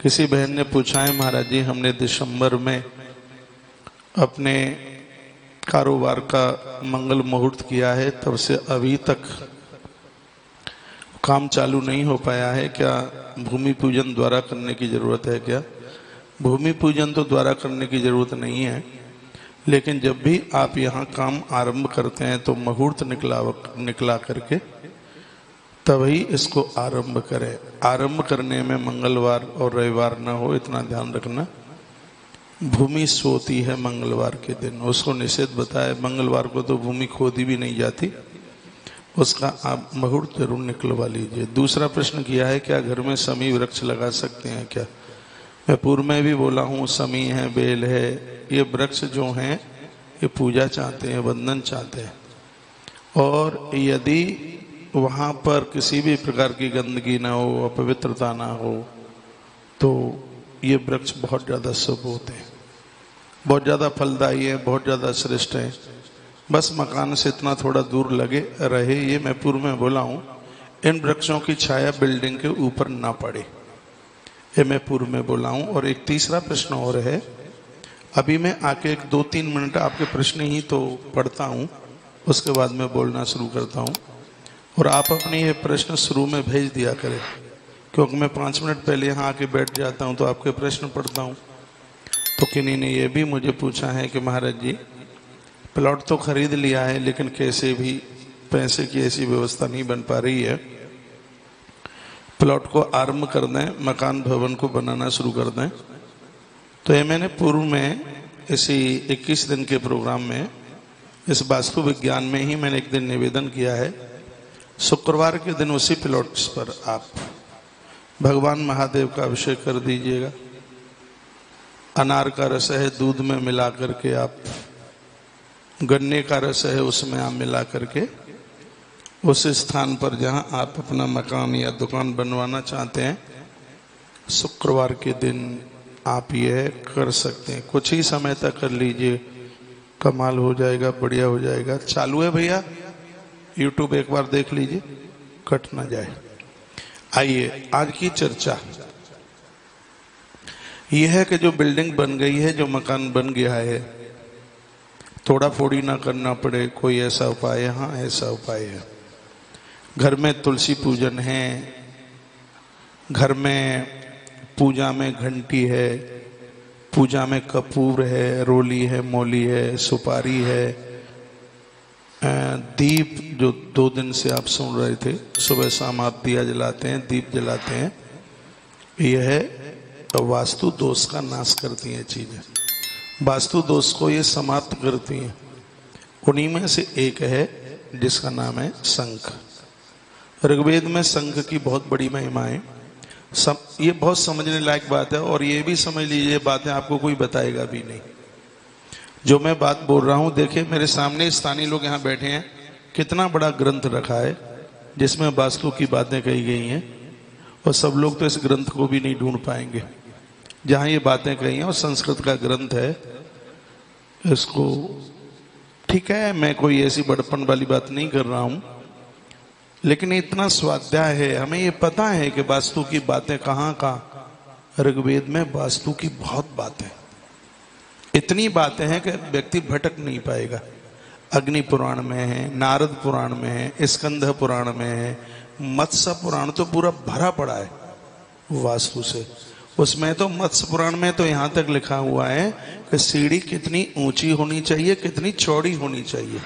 किसी बहन ने पूछा है महाराज जी, हमने दिसंबर में अपने कारोबार का मंगल मुहूर्त किया है, तब से अभी तक काम चालू नहीं हो पाया है, क्या भूमि पूजन द्वारा करने की जरूरत है क्या? भूमि पूजन तो द्वारा करने की जरूरत नहीं है, लेकिन जब भी आप यहाँ काम आरंभ करते हैं तो मुहूर्त निकला करके तभी इसको आरंभ करें। आरंभ करने में मंगलवार और रविवार ना हो, इतना ध्यान रखना। भूमि सोती है मंगलवार के दिन, उसको निषेध बताया। मंगलवार को तो भूमि खोदी भी नहीं जाती, उसका आप मुहूर्त जरूर निकलवा लीजिए। दूसरा प्रश्न किया है क्या घर में समी वृक्ष लगा सकते हैं क्या? मैं पूर्व में भी बोला हूँ, समी है, बेल है, ये वृक्ष जो हैं ये पूजा चाहते हैं, वंदन चाहते हैं, और यदि वहाँ पर किसी भी प्रकार की गंदगी ना हो, अपवित्रता ना हो, तो ये वृक्ष बहुत ज़्यादा शुभ होते हैं, बहुत ज़्यादा फलदायी है, बहुत ज़्यादा श्रेष्ठ है। बस मकान से इतना थोड़ा दूर लगे रहे, ये मैं पूर्व में बोला हूँ। इन वृक्षों की छाया बिल्डिंग के ऊपर ना पड़े, ये मैं पूर्व में बोला हूँ। और एक तीसरा प्रश्न और है, अभी मैं आके 2-3 मिनट आपके प्रश्न ही तो पढ़ता हूँ, उसके बाद मैं बोलना शुरू करता हूँ, और आप अपने ये प्रश्न शुरू में भेज दिया करें, क्योंकि मैं 5 मिनट पहले यहाँ आके बैठ जाता हूँ तो आपके प्रश्न पढ़ता हूँ। तो किन्हीं ने ये भी मुझे पूछा है कि महाराज जी प्लॉट तो खरीद लिया है, लेकिन कैसे भी पैसे की ऐसी व्यवस्था नहीं बन पा रही है, प्लॉट को आरंभ कर दें, मकान भवन को बनाना शुरू कर दें। तो ये मैंने पूर्व में इसी 21 दिन के प्रोग्राम में, इस वास्तु विज्ञान में ही मैंने एक दिन निवेदन किया है, शुक्रवार के दिन उसी प्लॉट्स पर आप भगवान महादेव का अभिषेक कर दीजिएगा। अनार का रस है, दूध में मिला करके आप, गन्ने का रस है, उसमें आप मिला करके उस स्थान पर जहां आप अपना मकान या दुकान बनवाना चाहते हैं, शुक्रवार के दिन आप यह कर सकते हैं। कुछ ही समय तक कर लीजिए, कमाल हो जाएगा, बढ़िया हो जाएगा। चालू है भैया, यूट्यूब एक बार देख लीजिए, कट ना जाए। आइए आज की चर्चा यह है कि जो बिल्डिंग बन गई है, जो मकान बन गया है, थोड़ा फोड़ी ना करना पड़े, कोई ऐसा उपाय है? हाँ, ऐसा उपाय है। घर में तुलसी पूजन है, घर में पूजा में घंटी है, पूजा में कपूर है, रोली है, मौली है, सुपारी है, दीप जो 2 दिन से आप सुन रहे थे, सुबह शाम आप दिया जलाते हैं, दीप जलाते हैं, यह वास्तु दोष का नाश करती हैं चीजें, वास्तु दोष को ये समाप्त करती हैं। उन्हीं में से एक है जिसका नाम है शंख। ऋग्वेद में शंख की बहुत बड़ी महिमा है। ये बहुत समझने लायक बात है, और ये भी समझ लीजिए बातें आपको कोई बताएगा भी नहीं। जो मैं बात बोल रहा हूँ, देखिए मेरे सामने स्थानीय लोग यहाँ बैठे हैं, कितना बड़ा ग्रंथ रखा है जिसमें वास्तु की बातें कही गई हैं, और सब लोग तो इस ग्रंथ को भी नहीं ढूंढ पाएंगे जहाँ ये बातें कही हैं। और संस्कृत का ग्रंथ है, इसको ठीक है, मैं कोई ऐसी बड़पन वाली बात नहीं कर रहा हूँ, लेकिन इतना स्वाध्याय है, हमें ये पता है कि वास्तु की बातें कहाँ कहाँ। ऋग्वेद में वास्तु की बहुत बातें, इतनी बातें हैं कि व्यक्ति भटक नहीं पाएगा। अग्नि पुराण में है, नारद पुराण में है, स्कंद पुराण में है, मत्स्य पुराण तो पूरा भरा पड़ा है वास्तु से। उसमें तो मत्स्य पुराण में तो यहाँ तक लिखा हुआ है कि सीढ़ी कितनी ऊंची होनी चाहिए, कितनी चौड़ी होनी चाहिए,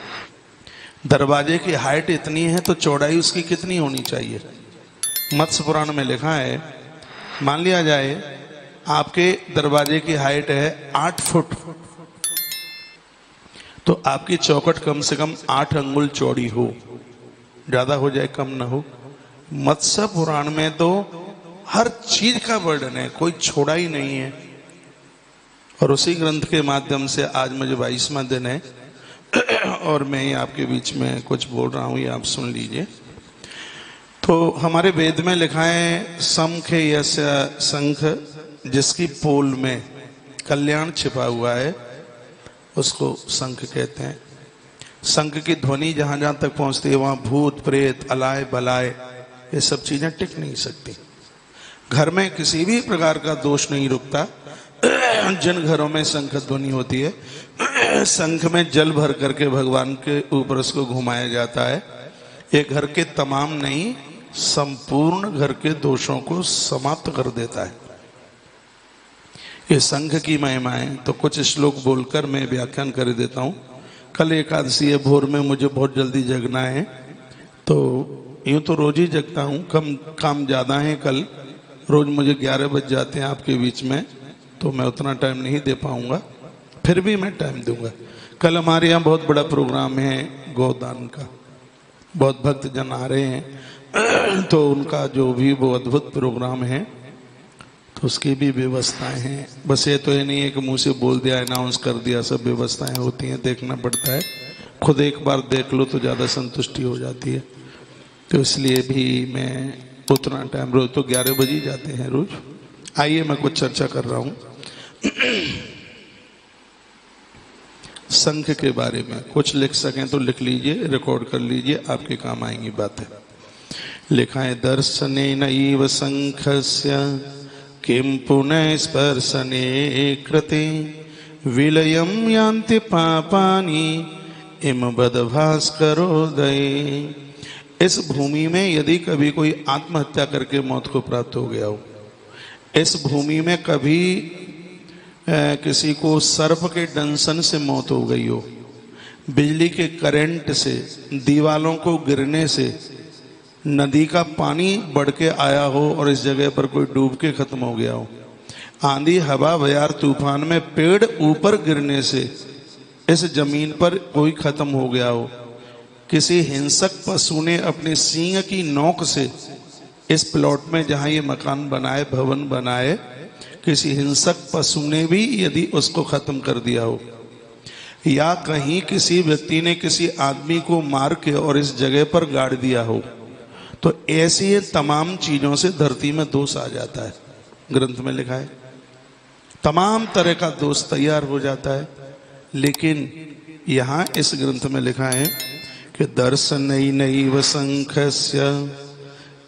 दरवाजे की हाइट इतनी है तो चौड़ाई उसकी कितनी होनी चाहिए। मत्स्य पुराण में लिखा है, मान लिया जाए आपके दरवाजे की हाइट है 8 फुट, तो आपकी चौखट कम से कम 8 अंगुल चौड़ी हो, ज्यादा हो जाए कम ना हो। मत्स्य पुराण में तो हर चीज का वर्णन है, कोई छोड़ा ही नहीं है। और उसी ग्रंथ के माध्यम से आज मुझे 22वां दिन है और मैं ही आपके बीच में कुछ बोल रहा हूं, ये आप सुन लीजिए। तो हमारे वेद में लिखा है शंख यस्य शंख, जिसकी पोल में कल्याण छिपा हुआ है उसको शंख कहते हैं। शंख की ध्वनि जहां जहां तक पहुंचती है वहां भूत प्रेत अलाय बलाय ये सब चीजें टिक नहीं सकती। घर में किसी भी प्रकार का दोष नहीं रुकता जिन घरों में शंख ध्वनि होती है। शंख में जल भर करके भगवान के ऊपर उसको घुमाया जाता है। ये घर के तमाम नहीं, संपूर्ण घर के दोषों को समाप्त कर देता है। ये शंख की महिमा है। तो कुछ श्लोक बोलकर मैं व्याख्यान कर देता हूँ। कल एकादशी है, भोर में मुझे बहुत जल्दी जगना है, तो यूं तो रोज ही जगता हूँ, कम काम ज्यादा है। कल रोज मुझे 11 बज जाते हैं आपके बीच में, तो मैं उतना टाइम नहीं दे पाऊंगा, फिर भी मैं टाइम दूंगा। कल हमारे यहाँ बहुत बड़ा प्रोग्राम है गोदान का, बहुत भक्त जन आ रहे हैं, तो उनका जो भी वो अद्भुत प्रोग्राम है तो उसकी भी व्यवस्थाएं हैं। बस ये तो ये नहीं है कि मुंह से बोल दिया, अनाउंस कर दिया, सब व्यवस्थाएं होती हैं, देखना पड़ता है। खुद एक बार देख लो तो ज़्यादा संतुष्टि हो जाती है। तो इसलिए भी मैं उतना टाइम, रोज तो 11 बजे जाते हैं रोज। आइए मैं कुछ चर्चा कर रहा हूँ शंख के बारे में। कुछ लिख सकें तो लिख लीजिए, रिकॉर्ड कर लीजिए, आपके काम आएंगी बातें। लिखा है दर्शनेनैव शंखस्य किं पुनः स्पर्शने कृते विलयं यान्ति पापानि इमवद भास्करोदये। इस भूमि में यदि कभी कोई आत्महत्या करके मौत को प्राप्त हो गया हो, इस भूमि में कभी किसी को सर्प के दंशन से मौत हो गई हो, बिजली के करंट से, दीवालों को गिरने से, नदी का पानी बढ़ के आया हो और इस जगह पर कोई डूब के खत्म हो गया हो, आंधी हवा बयार तूफान में पेड़ ऊपर गिरने से इस जमीन पर कोई खत्म हो गया हो, किसी हिंसक पशु ने अपने सींग की नोक से इस प्लॉट में जहां ये मकान बनाए, भवन बनाए, किसी हिंसक पशु ने भी यदि उसको खत्म कर दिया हो, या कहीं किसी व्यक्ति ने किसी आदमी को मार के और इस जगह पर गाड़ दिया हो, तो ऐसी तमाम चीजों से धरती में दोष आ जाता है। ग्रंथ में लिखा है तमाम तरह का दोष तैयार हो जाता है। लेकिन यहाँ इस ग्रंथ में लिखा है कि दर्शनैनैव शंखस्य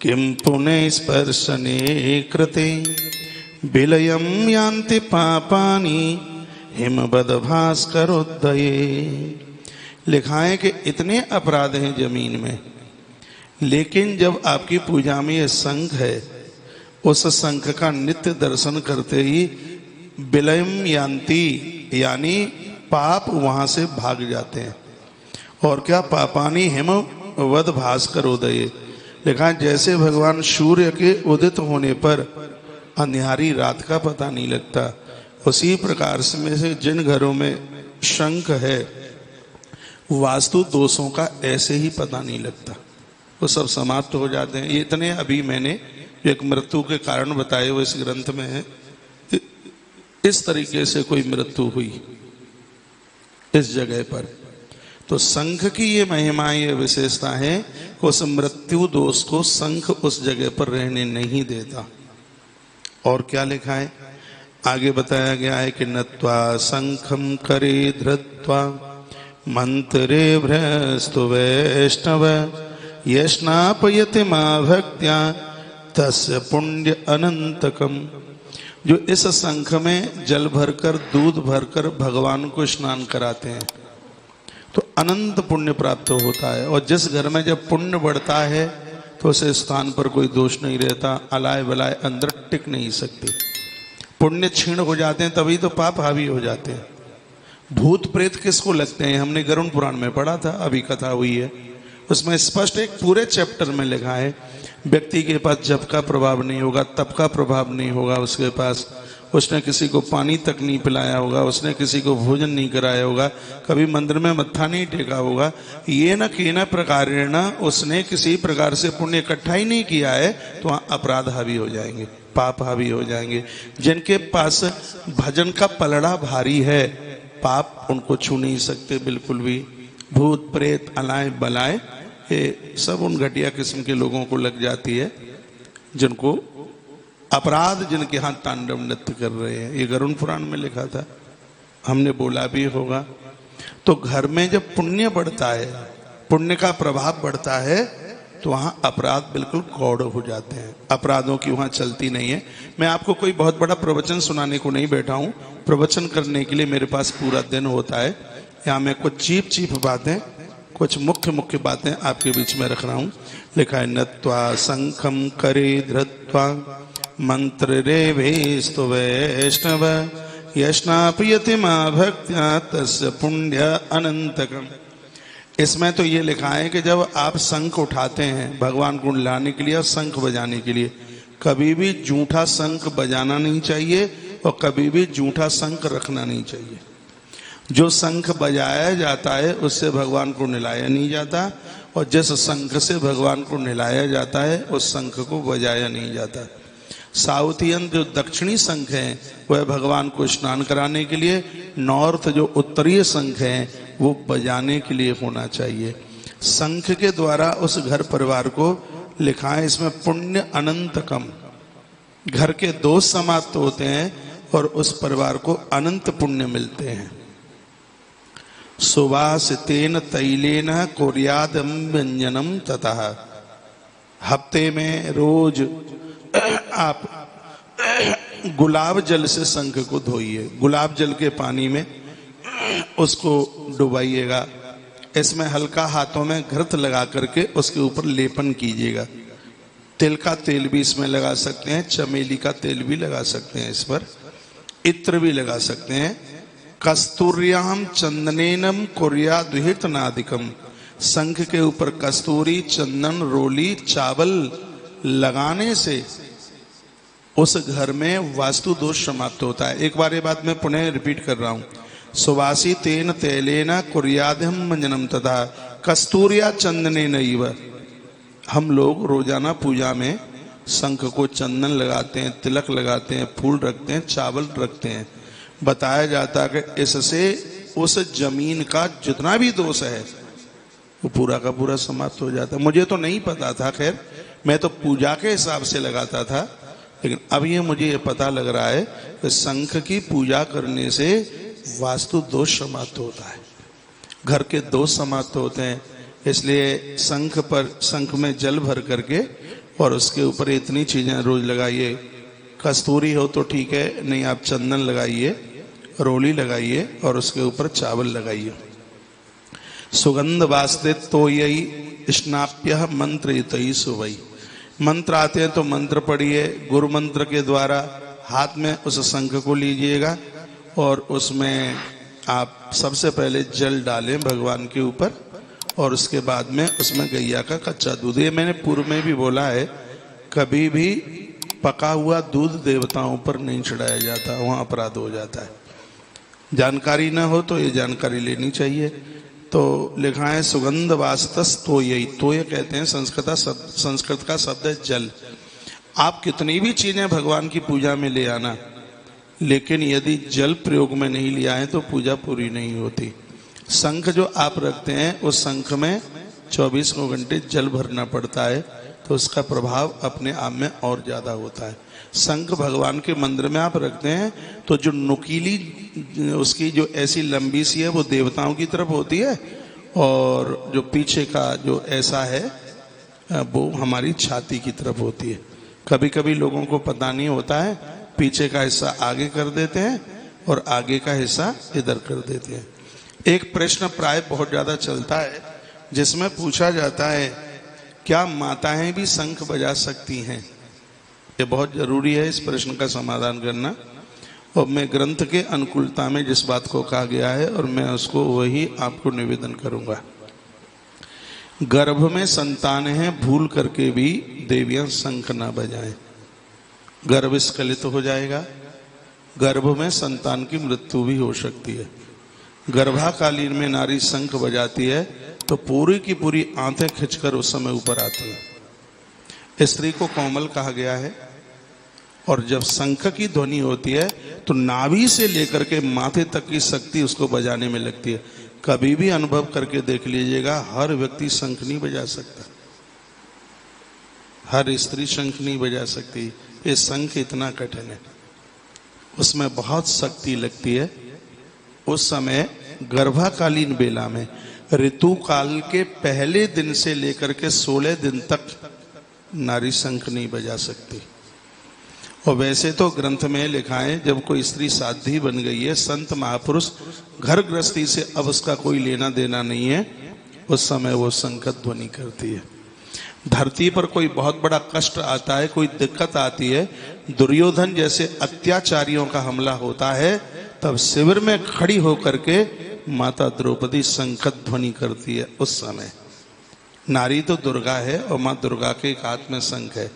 किं पुनः स्पर्शने कृते विलयं यान्ति पापानि हिमवद भास्करोदये। लिखा है कि इतने अपराध हैं जमीन में, लेकिन जब आपकी पूजा में ये शंख है, उस शंख का नित्य दर्शन करते ही विलयम यान्ति, यानी पाप वहां से भाग जाते हैं। और क्या पापानी हिमवद भास्करोदये। लिखा जैसे भगवान सूर्य के उदित होने पर अंधियारी रात का पता नहीं लगता, उसी प्रकार से जिन घरों में शंख है वास्तु दोषों का ऐसे ही पता नहीं लगता, वो सब समाप्त हो जाते हैं। ये इतने अभी मैंने एक मृत्यु के कारण बताए हुए इस ग्रंथ में है। इस तरीके से कोई मृत्यु हुई इस जगह पर, तो शंख की ये महिमा, ये विशेषता है कि उस मृत्यु दोष को शंख उस जगह पर रहने नहीं देता। और क्या लिखा है आगे बताया गया है कि नत्वा शंखम करे धृत्वा मंत्रे भ्रस्तु वैष्णव यस्नापयति मां भक्त्या तस्य पुण्य अनंतकम। जो इस शंख में जल भरकर, दूध भरकर भगवान को स्नान कराते हैं तो अनंत पुण्य प्राप्त होता है। और जिस घर में जब पुण्य बढ़ता है तो उस स्थान पर कोई दोष नहीं रहता, अलाय बलाय अंदर टिक नहीं सकते। पुण्य क्षीण हो जाते हैं तभी तो पाप हावी हो जाते हैं। भूत प्रेत किसको लगते हैं, हमने गरुड़ पुराण में पढ़ा था, अभी कथा हुई है, उसमें स्पष्ट एक पूरे चैप्टर में लिखा है व्यक्ति के पास जप का प्रभाव नहीं होगा, तप का प्रभाव नहीं होगा उसके पास, उसने किसी को पानी तक नहीं पिलाया होगा, उसने किसी को भोजन नहीं कराया होगा, कभी मंदिर में मत्था नहीं टेका होगा, ये न केन प्रकारेण उसने किसी प्रकार से पुण्य इकट्ठा ही नहीं किया है, तो वहाँ अपराध हावी हो जाएंगे, पाप हावी हो जाएंगे। जिनके पास भजन का पलड़ा भारी है, पाप उनको छू नहीं सकते बिल्कुल भी। भूत प्रेत अलाय बलाय ये सब उन घटिया किस्म के लोगों को लग जाती है, जिनको अपराध जिनके हाथ तांडव नृत्य कर रहे हैं। ये गरुड़ पुराण में लिखा था, हमने बोला भी होगा। तो घर में जब पुण्य बढ़ता है, पुण्य का प्रभाव बढ़ता है, तो वहां अपराध बिल्कुल गौड़ हो जाते हैं, अपराधों की वहां चलती नहीं है। मैं आपको कोई बहुत बड़ा प्रवचन सुनाने को नहीं बैठा हूं, प्रवचन करने के लिए मेरे पास पूरा दिन होता है। यहाँ मैं कुछ चीप बातें, कुछ मुख्य बातें आपके बीच में रख रहा हूं। लिखा है, नत्वा शंखम करे धृत्वा मंत्र रेभेस्तु वैष्णव यश्नापयति मां भक्त्या तस्य पुण्य अनंतकम। इसमें तो ये लिखा है कि जब आप शंख उठाते हैं भगवान को लाने के लिए और शंख बजाने के लिए, कभी भी जूठा शंख बजाना नहीं चाहिए और कभी भी जूठा शंख रखना नहीं चाहिए। जो शंख बजाया जाता है उससे भगवान को निलाया नहीं जाता, और जिस शंख से भगवान को निलाया जाता है उस शंख को बजाया नहीं जाता। साउथियन जो दक्षिणी शंख है वह भगवान को स्नान कराने के लिए, नॉर्थ जो उत्तरीय शंख है वो बजाने के लिए होना चाहिए। शंख के द्वारा उस घर परिवार को लिखा है इसमें पुण्य अनंतकम, घर के दोष समाप्त होते हैं और उस परिवार को अनंत पुण्य मिलते हैं। सुवासितेन तैलेन कुर्यादम व्यंजनम ततः, हफ्ते में रोज आप गुलाब जल से शंख को धोइए, गुलाब जल के पानी में उसको डुबाइएगा, इसमें हल्का हाथों में घृत लगा करके उसके ऊपर लेपन कीजिएगा। तिल का तेल भी इसमें लगा सकते हैं, चमेली का तेल भी लगा सकते हैं, इस पर इत्र भी लगा सकते हैं। कस्तूर्याम चंदनेनम कुर्या दुहित नादिकम, शंख के ऊपर कस्तूरी, चंदन, रोली, चावल लगाने से उस घर में वास्तु दोष समाप्त होता है। एक बार ये बात मैं पुनः रिपीट कर रहा हूं, सुवासी तेन तैलेन कुर्यादम मंजनम तथा कस्तूरिया चंदनेन इव। हम लोग रोजाना पूजा में शंख को चंदन लगाते हैं, तिलक लगाते हैं, फूल रखते हैं, चावल रखते हैं। बताया जाता है कि इससे उस जमीन का जितना भी दोष है वो पूरा का पूरा समाप्त हो जाता है। मुझे तो नहीं पता था, खैर मैं तो पूजा के हिसाब से लगाता था, लेकिन अब ये मुझे ये पता लग रहा है कि शंख की पूजा करने से वास्तु दोष समाप्त होता है, घर के दोष समाप्त होते हैं। इसलिए शंख में जल भर करके और उसके ऊपर इतनी चीजें रोज लगाइए। कस्तूरी हो तो ठीक है, नहीं आप चंदन लगाइए, रोली लगाइए और उसके ऊपर चावल लगाइए। सुगंध वास्ते तो यही स्नाप्य मंत्र इतई सुवई। मंत्र आते हैं तो मंत्र पढ़िए, गुरु मंत्र के द्वारा हाथ में उस शंख को लीजिएगा और उसमें आप सबसे पहले जल डालें भगवान के ऊपर और उसके बाद में उसमें गैया का कच्चा दूध। ये मैंने पूर्व में भी बोला है, कभी भी पका हुआ दूध देवताओं पर नहीं चढ़ाया जाता, वहाँ अपराध हो जाता है। जानकारी ना हो तो ये जानकारी लेनी चाहिए। तो लिखा है सुगंध वास्तस तो यही, तो ये कहते हैं संस्कृत का शब्द है जल। आप कितनी भी चीजें भगवान की पूजा में ले आना, लेकिन यदि जल प्रयोग में नहीं लिया है तो पूजा पूरी नहीं होती। शंख जो आप रखते हैं उस शंख में 24 घंटे जल भरना पड़ता है, तो उसका प्रभाव अपने आप में और ज्यादा होता है। शंख भगवान के मंदिर में आप रखते हैं तो जो नुकीली उसकी जो ऐसी लंबी सी है वो देवताओं की तरफ होती है, और जो पीछे का जो ऐसा है वो हमारी छाती की तरफ होती है। कभी कभी लोगों को पता नहीं होता है, पीछे का हिस्सा आगे कर देते हैं और आगे का हिस्सा इधर कर देते हैं। एक प्रश्न प्राय बहुत ज्यादा चलता है जिसमें पूछा जाता है, क्या माताएं भी शंख बजा सकती हैं? ये बहुत जरूरी है इस प्रश्न का समाधान करना, और मैं ग्रंथ के अनुकूलता में जिस बात को कहा गया है और मैं उसको वही आपको निवेदन करूंगा। गर्भ में संतान है, भूल करके भी देवियां शंख ना बजाएं, गर्भ स्खलित हो जाएगा, गर्भ में संतान की मृत्यु भी हो सकती है। गर्भाकालीन में नारी शंख बजाती है तो पूरी की पूरी आंतें खिंचकर उस समय ऊपर आती है। स्त्री को कोमल कहा गया है और जब शंख की ध्वनि होती है तो नाभि से लेकर के माथे तक की शक्ति उसको बजाने में लगती है। कभी भी अनुभव करके देख लीजिएगा, हर व्यक्ति शंख नहीं बजा सकता, हर स्त्री शंख नहीं बजा सकती। ये शंख इतना कठिन है, उसमें बहुत शक्ति लगती है। उस समय गर्भाकालीन बेला में ऋतु काल के पहले दिन से लेकर के 16 दिन तक नारी शंख नहीं बजा सकती। और वैसे तो ग्रंथ में लिखा है, जब कोई स्त्री साध्वी बन गई है, संत महापुरुष, घर गृहस्थी से अब उसका कोई लेना देना नहीं है, उस समय वो शंख ध्वनि करती है। धरती पर कोई बहुत बड़ा कष्ट आता है, कोई दिक्कत आती है, दुर्योधन जैसे अत्याचारियों का हमला होता है, तब शिविर में खड़ी होकर के माता द्रौपदी शंख ध्वनि करती है। उस समय नारी तो दुर्गा है और माँ दुर्गा के एक हाथ में शंख है।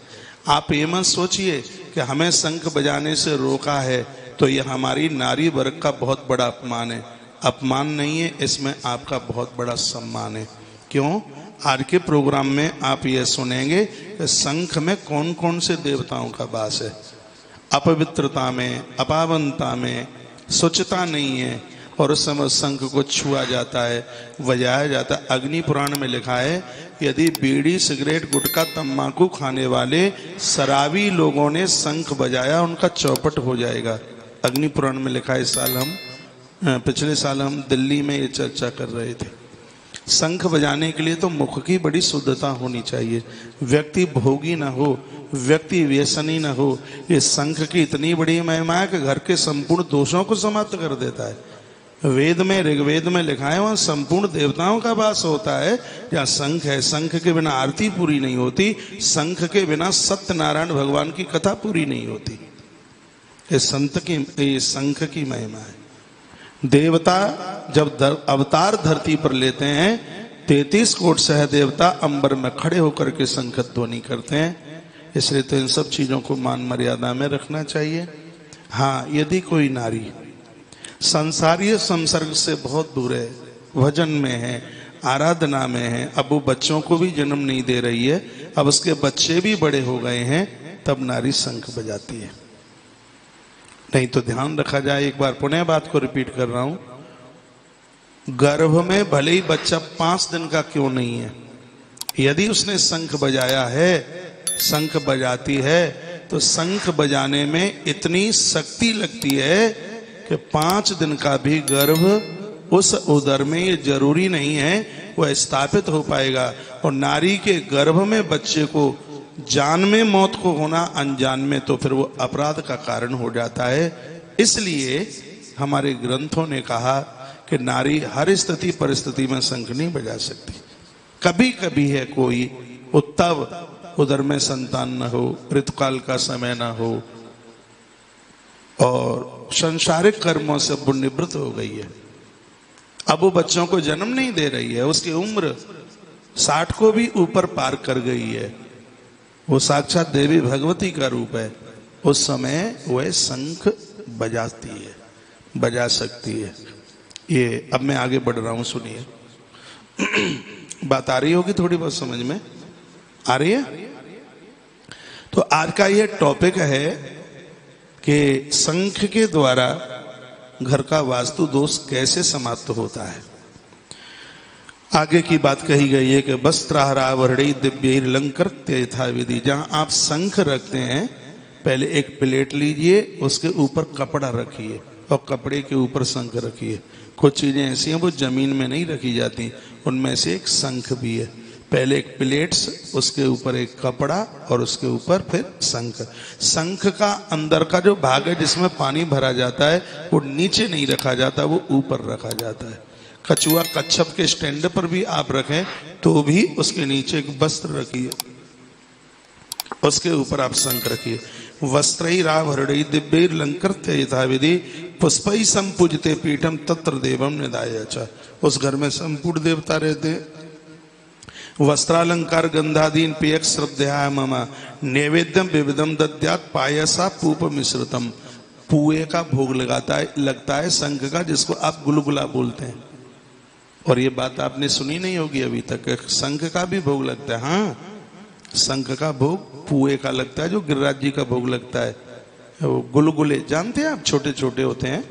आप ये मत सोचिए कि हमें शंख बजाने से रोका है तो ये हमारी नारी वर्ग का बहुत बड़ा अपमान है। अपमान नहीं है, इसमें आपका बहुत बड़ा सम्मान है। क्यों? आज के प्रोग्राम में आप ये सुनेंगे कि शंख में कौन कौन से देवताओं का वास है। अपवित्रता में, अपावनता में, स्वच्छता नहीं है और उस समय शंख को छुआ जाता है, बजाया जाता है। अग्नि पुराण में लिखा है, यदि बीड़ी, सिगरेट, गुटखा, तंबाकू खाने वाले शराबी लोगों ने शंख बजाया, उनका चौपट हो जाएगा। अग्नि पुराण में लिखा है। इस साल पिछले साल हम दिल्ली में ये चर्चा कर रहे थे। शंख बजाने के लिए तो मुख की बड़ी शुद्धता होनी चाहिए, व्यक्ति भोगी ना हो, व्यक्ति व्यसनी ना हो। ये शंख की इतनी बड़ी महिमा है कि घर के संपूर्ण दोषों को समाप्त कर देता है। वेद में, ऋग्वेद में लिखा है, वहाँ संपूर्ण देवताओं का वास होता है जहाँ शंख है। शंख के बिना आरती पूरी नहीं होती, शंख के बिना सत्यनारायण भगवान की कथा पूरी नहीं होती। ये शंख की महिमा है। देवता जब अवतार धरती पर लेते हैं, 33 कोट सह देवता अंबर में खड़े होकर के शंख ध्वनि करते हैं। इसलिए तो इन सब चीजों को मान मर्यादा में रखना चाहिए। हाँ, यदि कोई नारी संसारीय संसर्ग से बहुत दूर है, भजन में है, आराधना में है, अब वो बच्चों को भी जन्म नहीं दे रही है, अब उसके बच्चे भी बड़े हो गए हैं, तब नारी शंख बजाती है। नहीं तो ध्यान रखा जाए, एक बार पुनः बात को रिपीट कर रहा हूं, गर्भ में भले ही बच्चा 5 दिन का क्यों नहीं है, यदि उसने शंख बजाया है, शंख बजाती है, तो शंख बजाने में इतनी शक्ति लगती है कि 5 दिन का भी गर्भ उस उदर में, ये जरूरी नहीं है वह स्थापित हो पाएगा। और नारी के गर्भ में बच्चे को जान में मौत को होना, अनजान में तो फिर वो अपराध का कारण हो जाता है। इसलिए हमारे ग्रंथों ने कहा कि नारी हर स्थिति परिस्थिति में शंख नहीं बजा सकती। कभी कभी है कोई तब उदर में संतान न हो, ऋतुकाल का समय न हो और संसारिक कर्मों से वो निवृत्त हो गई है, अब वो बच्चों को जन्म नहीं दे रही है, उसकी उम्र 60 को भी ऊपर पार कर गई है, वो साक्षात देवी भगवती का रूप है, उस समय वह शंख बजाती है, बजा सकती है। ये अब मैं आगे बढ़ रहा हूं, सुनिए। बात आ रही होगी, थोड़ी बहुत समझ में आ रही है। तो आज का ये टॉपिक है कि शंख के द्वारा घर का वास्तु दोष कैसे समाप्त होता है। आगे की बात कही गई है कि वस्त्राहरावरणी दिव्यैर्लंकृत्य यथा विधि। जहां आप शंख रखते हैं, पहले एक प्लेट लीजिए, उसके ऊपर कपड़ा रखिए और कपड़े के ऊपर शंख रखिए। कुछ चीजें ऐसी हैं वो जमीन में नहीं रखी जाती, उनमें से एक शंख भी है। पहले एक प्लेट, उसके ऊपर एक कपड़ा और उसके ऊपर फिर शंख। शंख का अंदर का जो भाग है जिसमें पानी भरा जाता है, वो नीचे नहीं रखा जाता, वो ऊपर रखा जाता है। कछुआ कच्छप के स्टैंड पर भी आप रखें तो भी उसके नीचे एक वस्त्र रखिए, उसके ऊपर आप शंख रखिए। वस्त्रैराभरणैः दिव्यैर्लंकृत्य यथा विधि पुष्पैः संपूजिते पीठम तत्र देवम निधाय च। उस घर में संपूर्ण देवता रहते। वस्त्रालंकार गंधादीन पेयक श्रद्धया मम नैवेद्यम विविधम दद्यात् पायसा पूप मिश्रितम। पुए का भोग लगता है शंख का, जिसको आप गुलगुला बोलते हैं। और ये बात आपने सुनी नहीं होगी अभी तक, शंख का भी भोग लगता है। हाँ, शंख का भोग पुए का लगता है, जो गिरिराज जी का भोग लगता है। वो गुलगुले जानते हैं आप, छोटे छोटे होते हैं,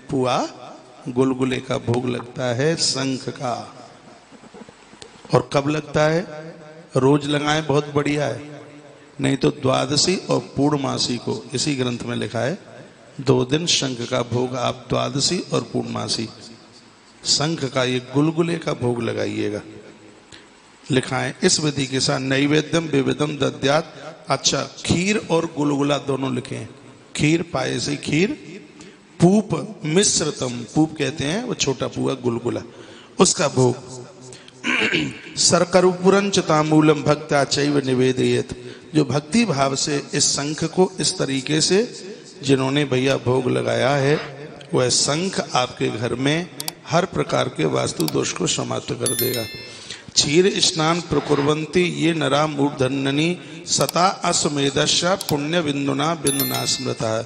पुआ गुलगुले का भोग लगता है शंख का। और कब लगता है? रोज लगाएं, बहुत बढ़िया है। नहीं तो द्वादशी और पूर्णमासी को, इसी ग्रंथ में लिखा है 2 दिन शंख का भोग आप द्वादशी और पूर्णमासी शंख का ये गुलगुले का भोग लगाइएगा। लिखा है इस विधि के साथ नैवेद्यम विविधम दद्यात। अच्छा, खीर और गुलगुला दोनों लिखे हैं। खीर पायसी खीर, पूप मिश्रतम, पूप कहते हैं वो छोटा पुआ गुलगुला, उसका भोग। सरकरुपुरंच तामूलम भक्त्या चैव निवेदयेत। जो भक्ति भाव से इस शंख को इस तरीके से जिन्होंने भैया भोग लगाया है, वह शंख आपके घर में हर प्रकार के वास्तु दोष को समाप्त कर देगा। क्षीर स्नान प्रकुर्वन्ति ये नरा मूर्धन्यनी सता अश्वमेधस्य पुण्य बिंदुना बिंदुना स्मृता।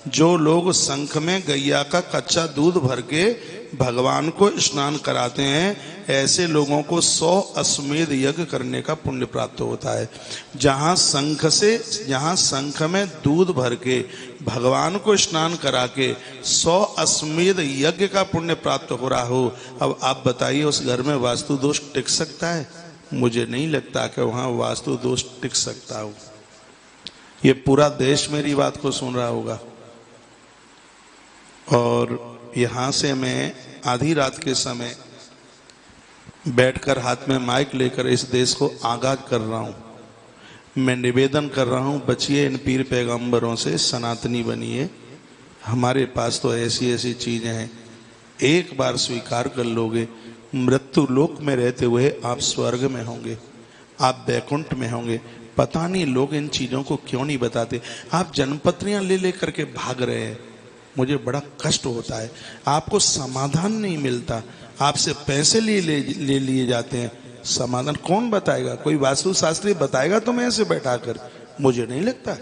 जो लोग शंख में गैया का कच्चा दूध भर के भगवान को स्नान कराते हैं, ऐसे लोगों को 100 अश्वमेध यज्ञ करने का पुण्य प्राप्त होता है। जहाँ शंख में दूध भर के भगवान को स्नान करा के 100 अश्वमेध यज्ञ का पुण्य प्राप्त हो रहा हो, अब आप बताइए उस घर में वास्तु दोष टिक सकता है? मुझे नहीं लगता कि वहाँ वास्तु दोष टिक सकता हो। ये पूरा देश मेरी बात को सुन रहा होगा। और यहाँ से मैं आधी रात के समय बैठकर हाथ में माइक लेकर इस देश को आगाह कर रहा हूँ। मैं निवेदन कर रहा हूँ, बचिए इन पीर पैगंबरों से, सनातनी बनिए। हमारे पास तो ऐसी ऐसी चीजें हैं, एक बार स्वीकार कर लोगे, मृत्यु लोक में रहते हुए आप स्वर्ग में होंगे, आप वैकुंठ में होंगे। पता नहीं लोग इन चीजों को क्यों नहीं बताते। आप जन्मपत्रियां ले लेकर के भाग रहे हैं, मुझे बड़ा कष्ट होता है। आपको समाधान नहीं मिलता, आपसे पैसे ले लिए जाते हैं। समाधान कौन बताएगा? कोई वास्तु शास्त्री बताएगा तो मैं ऐसे बैठा कर? मुझे नहीं लगता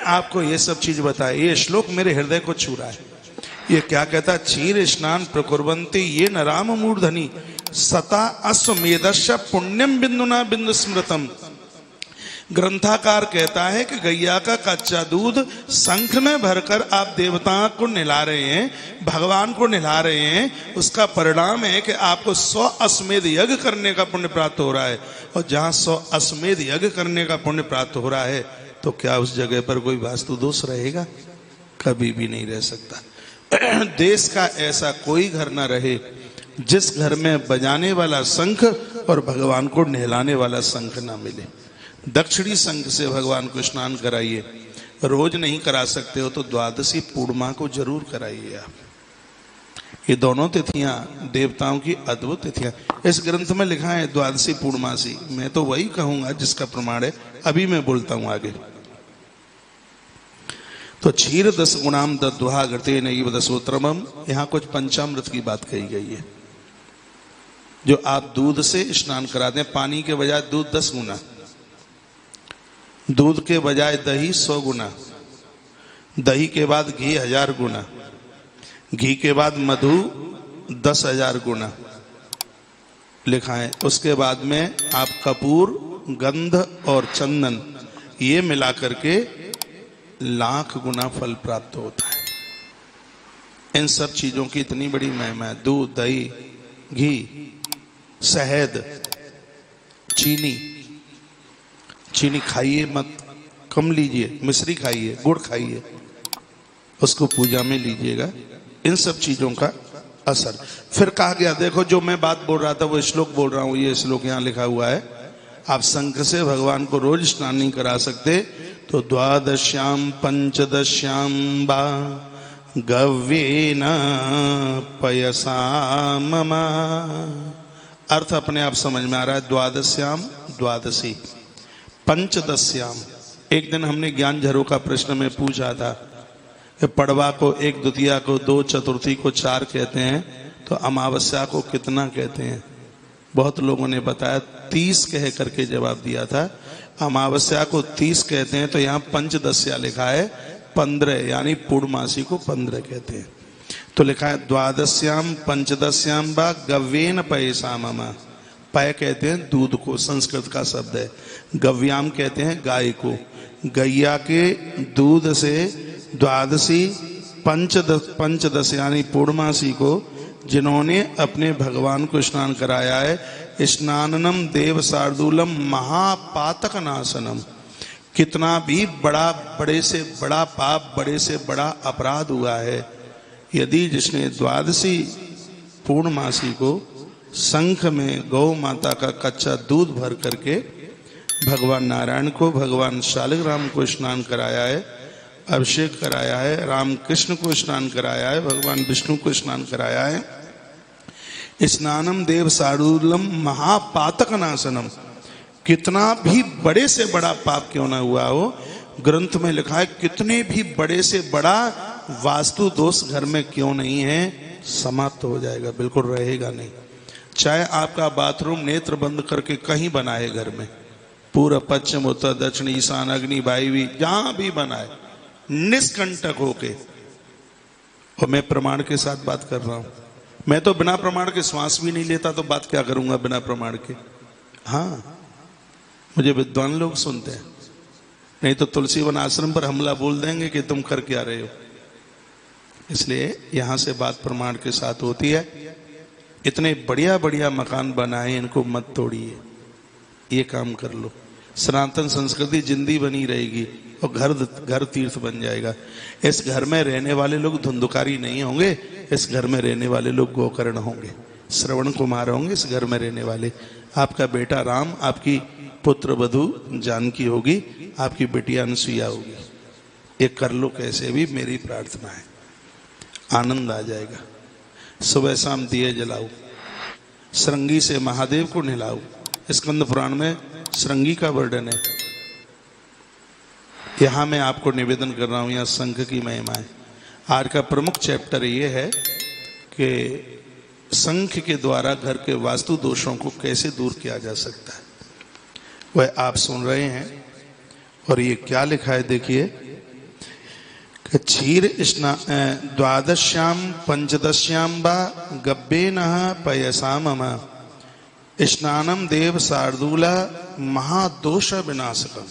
आपको ये सब चीज बताए। ये श्लोक मेरे हृदय को छू रहा है। ये क्या कहता है? क्षीर स्नान प्रकुर्वन्ति ये नराम मूर्धनि सता अश्वमेधस्य पुण्यम बिंदुना बिंदु स्मृतम। ग्रंथाकार कहता है कि गैया का कच्चा दूध शंख में भरकर आप देवता को नहला रहे हैं, भगवान को नहला रहे हैं, उसका परिणाम है कि आपको 100 अश्वमेध यज्ञ करने का पुण्य प्राप्त हो रहा है। और जहाँ 100 अश्वमेध यज्ञ करने का पुण्य प्राप्त हो रहा है, तो क्या उस जगह पर कोई वास्तु दोष रहेगा? कभी भी नहीं रह सकता। देश का ऐसा कोई घर ना रहे जिस घर में बजाने वाला शंख और भगवान को नहलाने वाला शंख ना मिले। दक्षिणी शंख से भगवान को स्नान कराइए। रोज नहीं करा सकते हो तो द्वादशी पूर्णिमा को जरूर कराइए आप। ये दोनों तिथियां देवताओं की अद्भुत तिथियां। इस ग्रंथ में लिखा है द्वादशी पूर्णमासी, मैं तो वही कहूंगा जिसका प्रमाण है। अभी मैं बोलता हूं आगे। तो क्षीर 10 गुणाम दद्वा घटे नैव दशोत्तरमम। यहाँ कुछ पंचामृत की बात कही गई है, जो आप दूध से स्नान कराते हैं। पानी के बजाय दूध 10 गुना, दूध के बजाय दही 100 गुना, दही के बाद घी 1000 गुना, घी के बाद मधु 10,000 गुना लिखा है। उसके बाद में आप कपूर, गंध और चंदन ये मिलाकर के 1,00,000 गुना फल प्राप्त होता है। इन सब चीजों की इतनी बड़ी महिमा है। दूध, दही, घी, शहद, चीनी खाइए मत, कम लीजिए। मिश्री खाइए, गुड़ खाइए, उसको पूजा में लीजिएगा। इन सब चीजों का असर। फिर कहा गया, देखो जो मैं बात बोल रहा था वो श्लोक बोल रहा हूं। ये श्लोक यहाँ लिखा हुआ है, आप शंख से भगवान को रोज स्नान नहीं करा सकते तो द्वादश्याम पंचदश्याम बा गव्येन पयसा ममा। अर्थ अपने आप समझ में आ रहा है। द्वादश्याम द्वादशी, पंचदश्याम। एक दिन हमने ज्ञान झरो का प्रश्न में पूछा था कि पड़वा को 1 द्वितीया को 2, चतुर्थी को 4 कहते हैं, तो अमावस्या को कितना कहते हैं? बहुत लोगों ने बताया 30 कह करके जवाब दिया था। अमावस्या को 30 कहते हैं, तो यहाँ पंचदश्या लिखा है। 15 यानी पूर्णमासी को 15 कहते हैं। तो लिखा है द्वादश्याम पंचदश्याम बा गव्येन पयसामम। पय कहते हैं दूध को, संस्कृत का शब्द है। गव्याम कहते हैं गाय को। गैया के दूध से द्वादशी पंचदश यानी पूर्णमासी को जिन्होंने अपने भगवान को स्नान कराया है, स्नाननम देव शार्दूलम महापातक नाशनम। कितना भी बड़े से बड़ा पाप, बड़े से बड़ा अपराध हुआ है, यदि जिसने द्वादशी पूर्णमासी को शंख में गौ माता का कच्चा दूध भर करके भगवान नारायण को, भगवान शालिग्राम को स्नान कराया है, अभिषेक कराया है, राम कृष्ण को स्नान कराया है, भगवान विष्णु को स्नान कराया है, स्नानम देव शार्दूलम महापातक नाशनम। कितना भी बड़े से बड़ा पाप क्यों ना हुआ हो, ग्रंथ में लिखा है कितने भी बड़े से बड़ा वास्तु दोष घर में क्यों नहीं है, समाप्त हो जाएगा, बिल्कुल रहेगा नहीं। चाहे आपका बाथरूम नेत्र बंद करके कहीं बनाए घर में, पूर्व पश्चिम उत्तर दक्षिण ईशान अग्नि वायवी जहां भी बनाए, निष्कंटक होके। और मैं प्रमाण के साथ बात कर रहा हूं, मैं तो बिना प्रमाण के श्वास भी नहीं लेता, तो बात क्या करूंगा बिना प्रमाण के। हाँ, मुझे विद्वान लोग सुनते हैं, नहीं तो तुलसी वन आश्रम पर हमला बोल देंगे कि तुम कर क्या रहे हो। इसलिए यहां से बात प्रमाण के साथ होती है। इतने बढ़िया बढ़िया मकान बनाए, इनको मत तोड़िए, ये काम कर लो। सनातन संस्कृति जिंदी बनी रहेगी और घर तीर्थ बन जाएगा। इस घर में रहने वाले लोग धुंधुकारी नहीं होंगे, इस घर में रहने वाले लोग गोकर्ण होंगे, श्रवण कुमार होंगे इस घर में रहने वाले। आपका बेटा राम, आपकी पुत्र वधु जानकी होगी, आपकी बेटिया अनुसुईया होगी। ये कर लो कैसे भी, मेरी प्रार्थना है, आनंद आ जाएगा। सुबह शाम दिए जलाओ, श्रृंगी से महादेव को नहलाओ। स्कंद पुराण में श्रृंगी का वर्णन है। यहां मैं आपको निवेदन कर रहा हूं, यहां शंख की महिमा है। आज का प्रमुख चैप्टर ये है कि शंख के द्वारा घर के वास्तु दोषों को कैसे दूर किया जा सकता है, वह आप सुन रहे हैं। और ये क्या लिखा है देखिए, क्षीर द्वादश्याम पंचदश्याम बा गब्बेन पयसामम स्नानम देव शार्दूला महादोष विनाशकम।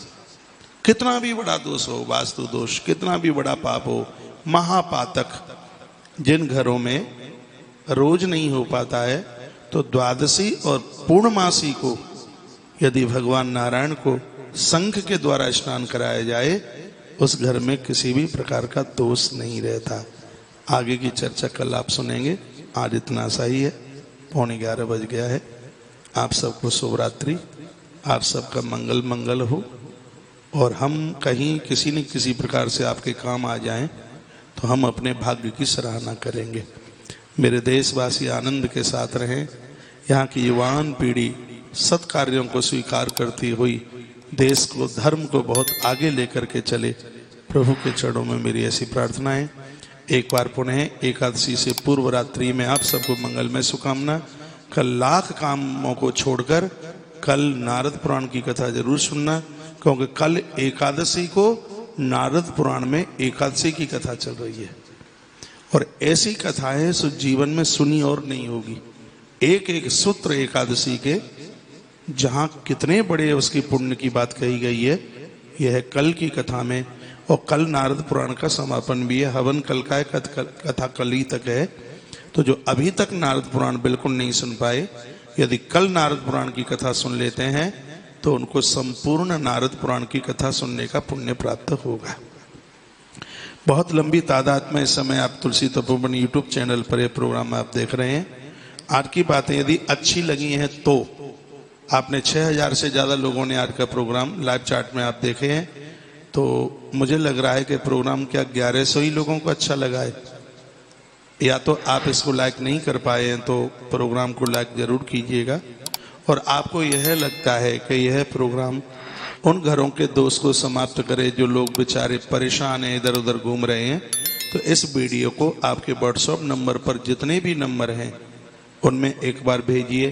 कितना भी बड़ा दोष हो, वास्तु दोष, कितना भी बड़ा पाप हो, महापातक, जिन घरों में रोज नहीं हो पाता है, तो द्वादशी और पूर्णमासी को यदि भगवान नारायण को शंख के द्वारा स्नान कराया जाए, उस घर में किसी भी प्रकार का दोष नहीं रहता। आगे की चर्चा कल आप सुनेंगे। आज इतना सा ही है, 11:15 बज गया है। आप सबको शुभ रात्रि, आप सबका मंगल मंगल हो। और हम कहीं किसी न किसी प्रकार से आपके काम आ जाएं तो हम अपने भाग्य की सराहना करेंगे। मेरे देशवासी आनंद के साथ रहें। यहाँ की युवान पीढ़ी सत्कार्यों को स्वीकार करती हुई देश को, धर्म को बहुत आगे लेकर के चले। प्रभु के चरणों में मेरी ऐसी प्रार्थना है। एक बार पुनः एकादशी से पूर्व रात्रि में आप सबको मंगलमय शुभकामना। कल लाख कामों को छोड़कर कल नारद पुराण की कथा जरूर सुनना, क्योंकि कल एकादशी को नारद पुराण में एकादशी की कथा चल रही है। और ऐसी कथाएं जीवन में सुनी और नहीं होगी। एक एक सूत्र एकादशी के, जहां कितने बड़े उसकी पुण्य की बात कही गई है, यह है कल की कथा में। और कल नारद पुराण का समापन भी है, हवन कल का है, कथा कल ही तक है। तो जो अभी तक नारद पुराण बिल्कुल नहीं सुन पाए, यदि कल नारद पुराण की कथा सुन लेते हैं तो उनको संपूर्ण नारद पुराण की कथा सुनने का पुण्य प्राप्त होगा। बहुत लंबी तादाद में इस समय आप तुलसी तपोवन यूट्यूब चैनल पर यह प्रोग्राम आप देख रहे हैं। आज की बातें यदि अच्छी लगी हैं तो आपने 6000 से ज़्यादा लोगों ने आज का प्रोग्राम लाइव चार्ट में आप देखे हैं, तो मुझे लग रहा है कि प्रोग्राम क्या 1100 ही लोगों को अच्छा लगा है। या तो आप इसको लाइक नहीं कर पाए हैं, तो प्रोग्राम को लाइक जरूर कीजिएगा। और आपको यह लगता है कि यह प्रोग्राम उन घरों के दोष को समाप्त करे जो लोग बेचारे परेशान हैं, इधर उधर घूम रहे हैं, तो इस वीडियो को आपके व्हाट्सएप नंबर पर जितने भी नंबर हैं उनमें एक बार भेजिए।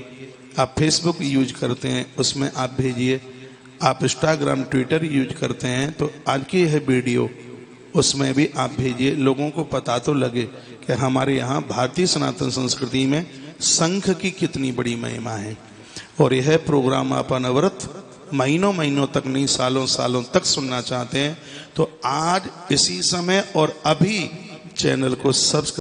आप फेसबुक यूज करते हैं उसमें आप भेजिए, आप इंस्टाग्राम ट्विटर यूज करते हैं तो आज की यह वीडियो उसमें भी आप भेजिए, लोगों को पता तो लगे कि हमारे यहाँ भारतीय सनातन संस्कृति में संघ की कितनी बड़ी महिमा है। और यह प्रोग्राम आप अनवरत महीनों महीनों तक नहीं, सालों सालों तक सुनना चाहते हैं तो आज इसी समय और अभी चैनल को सब्सक्राइब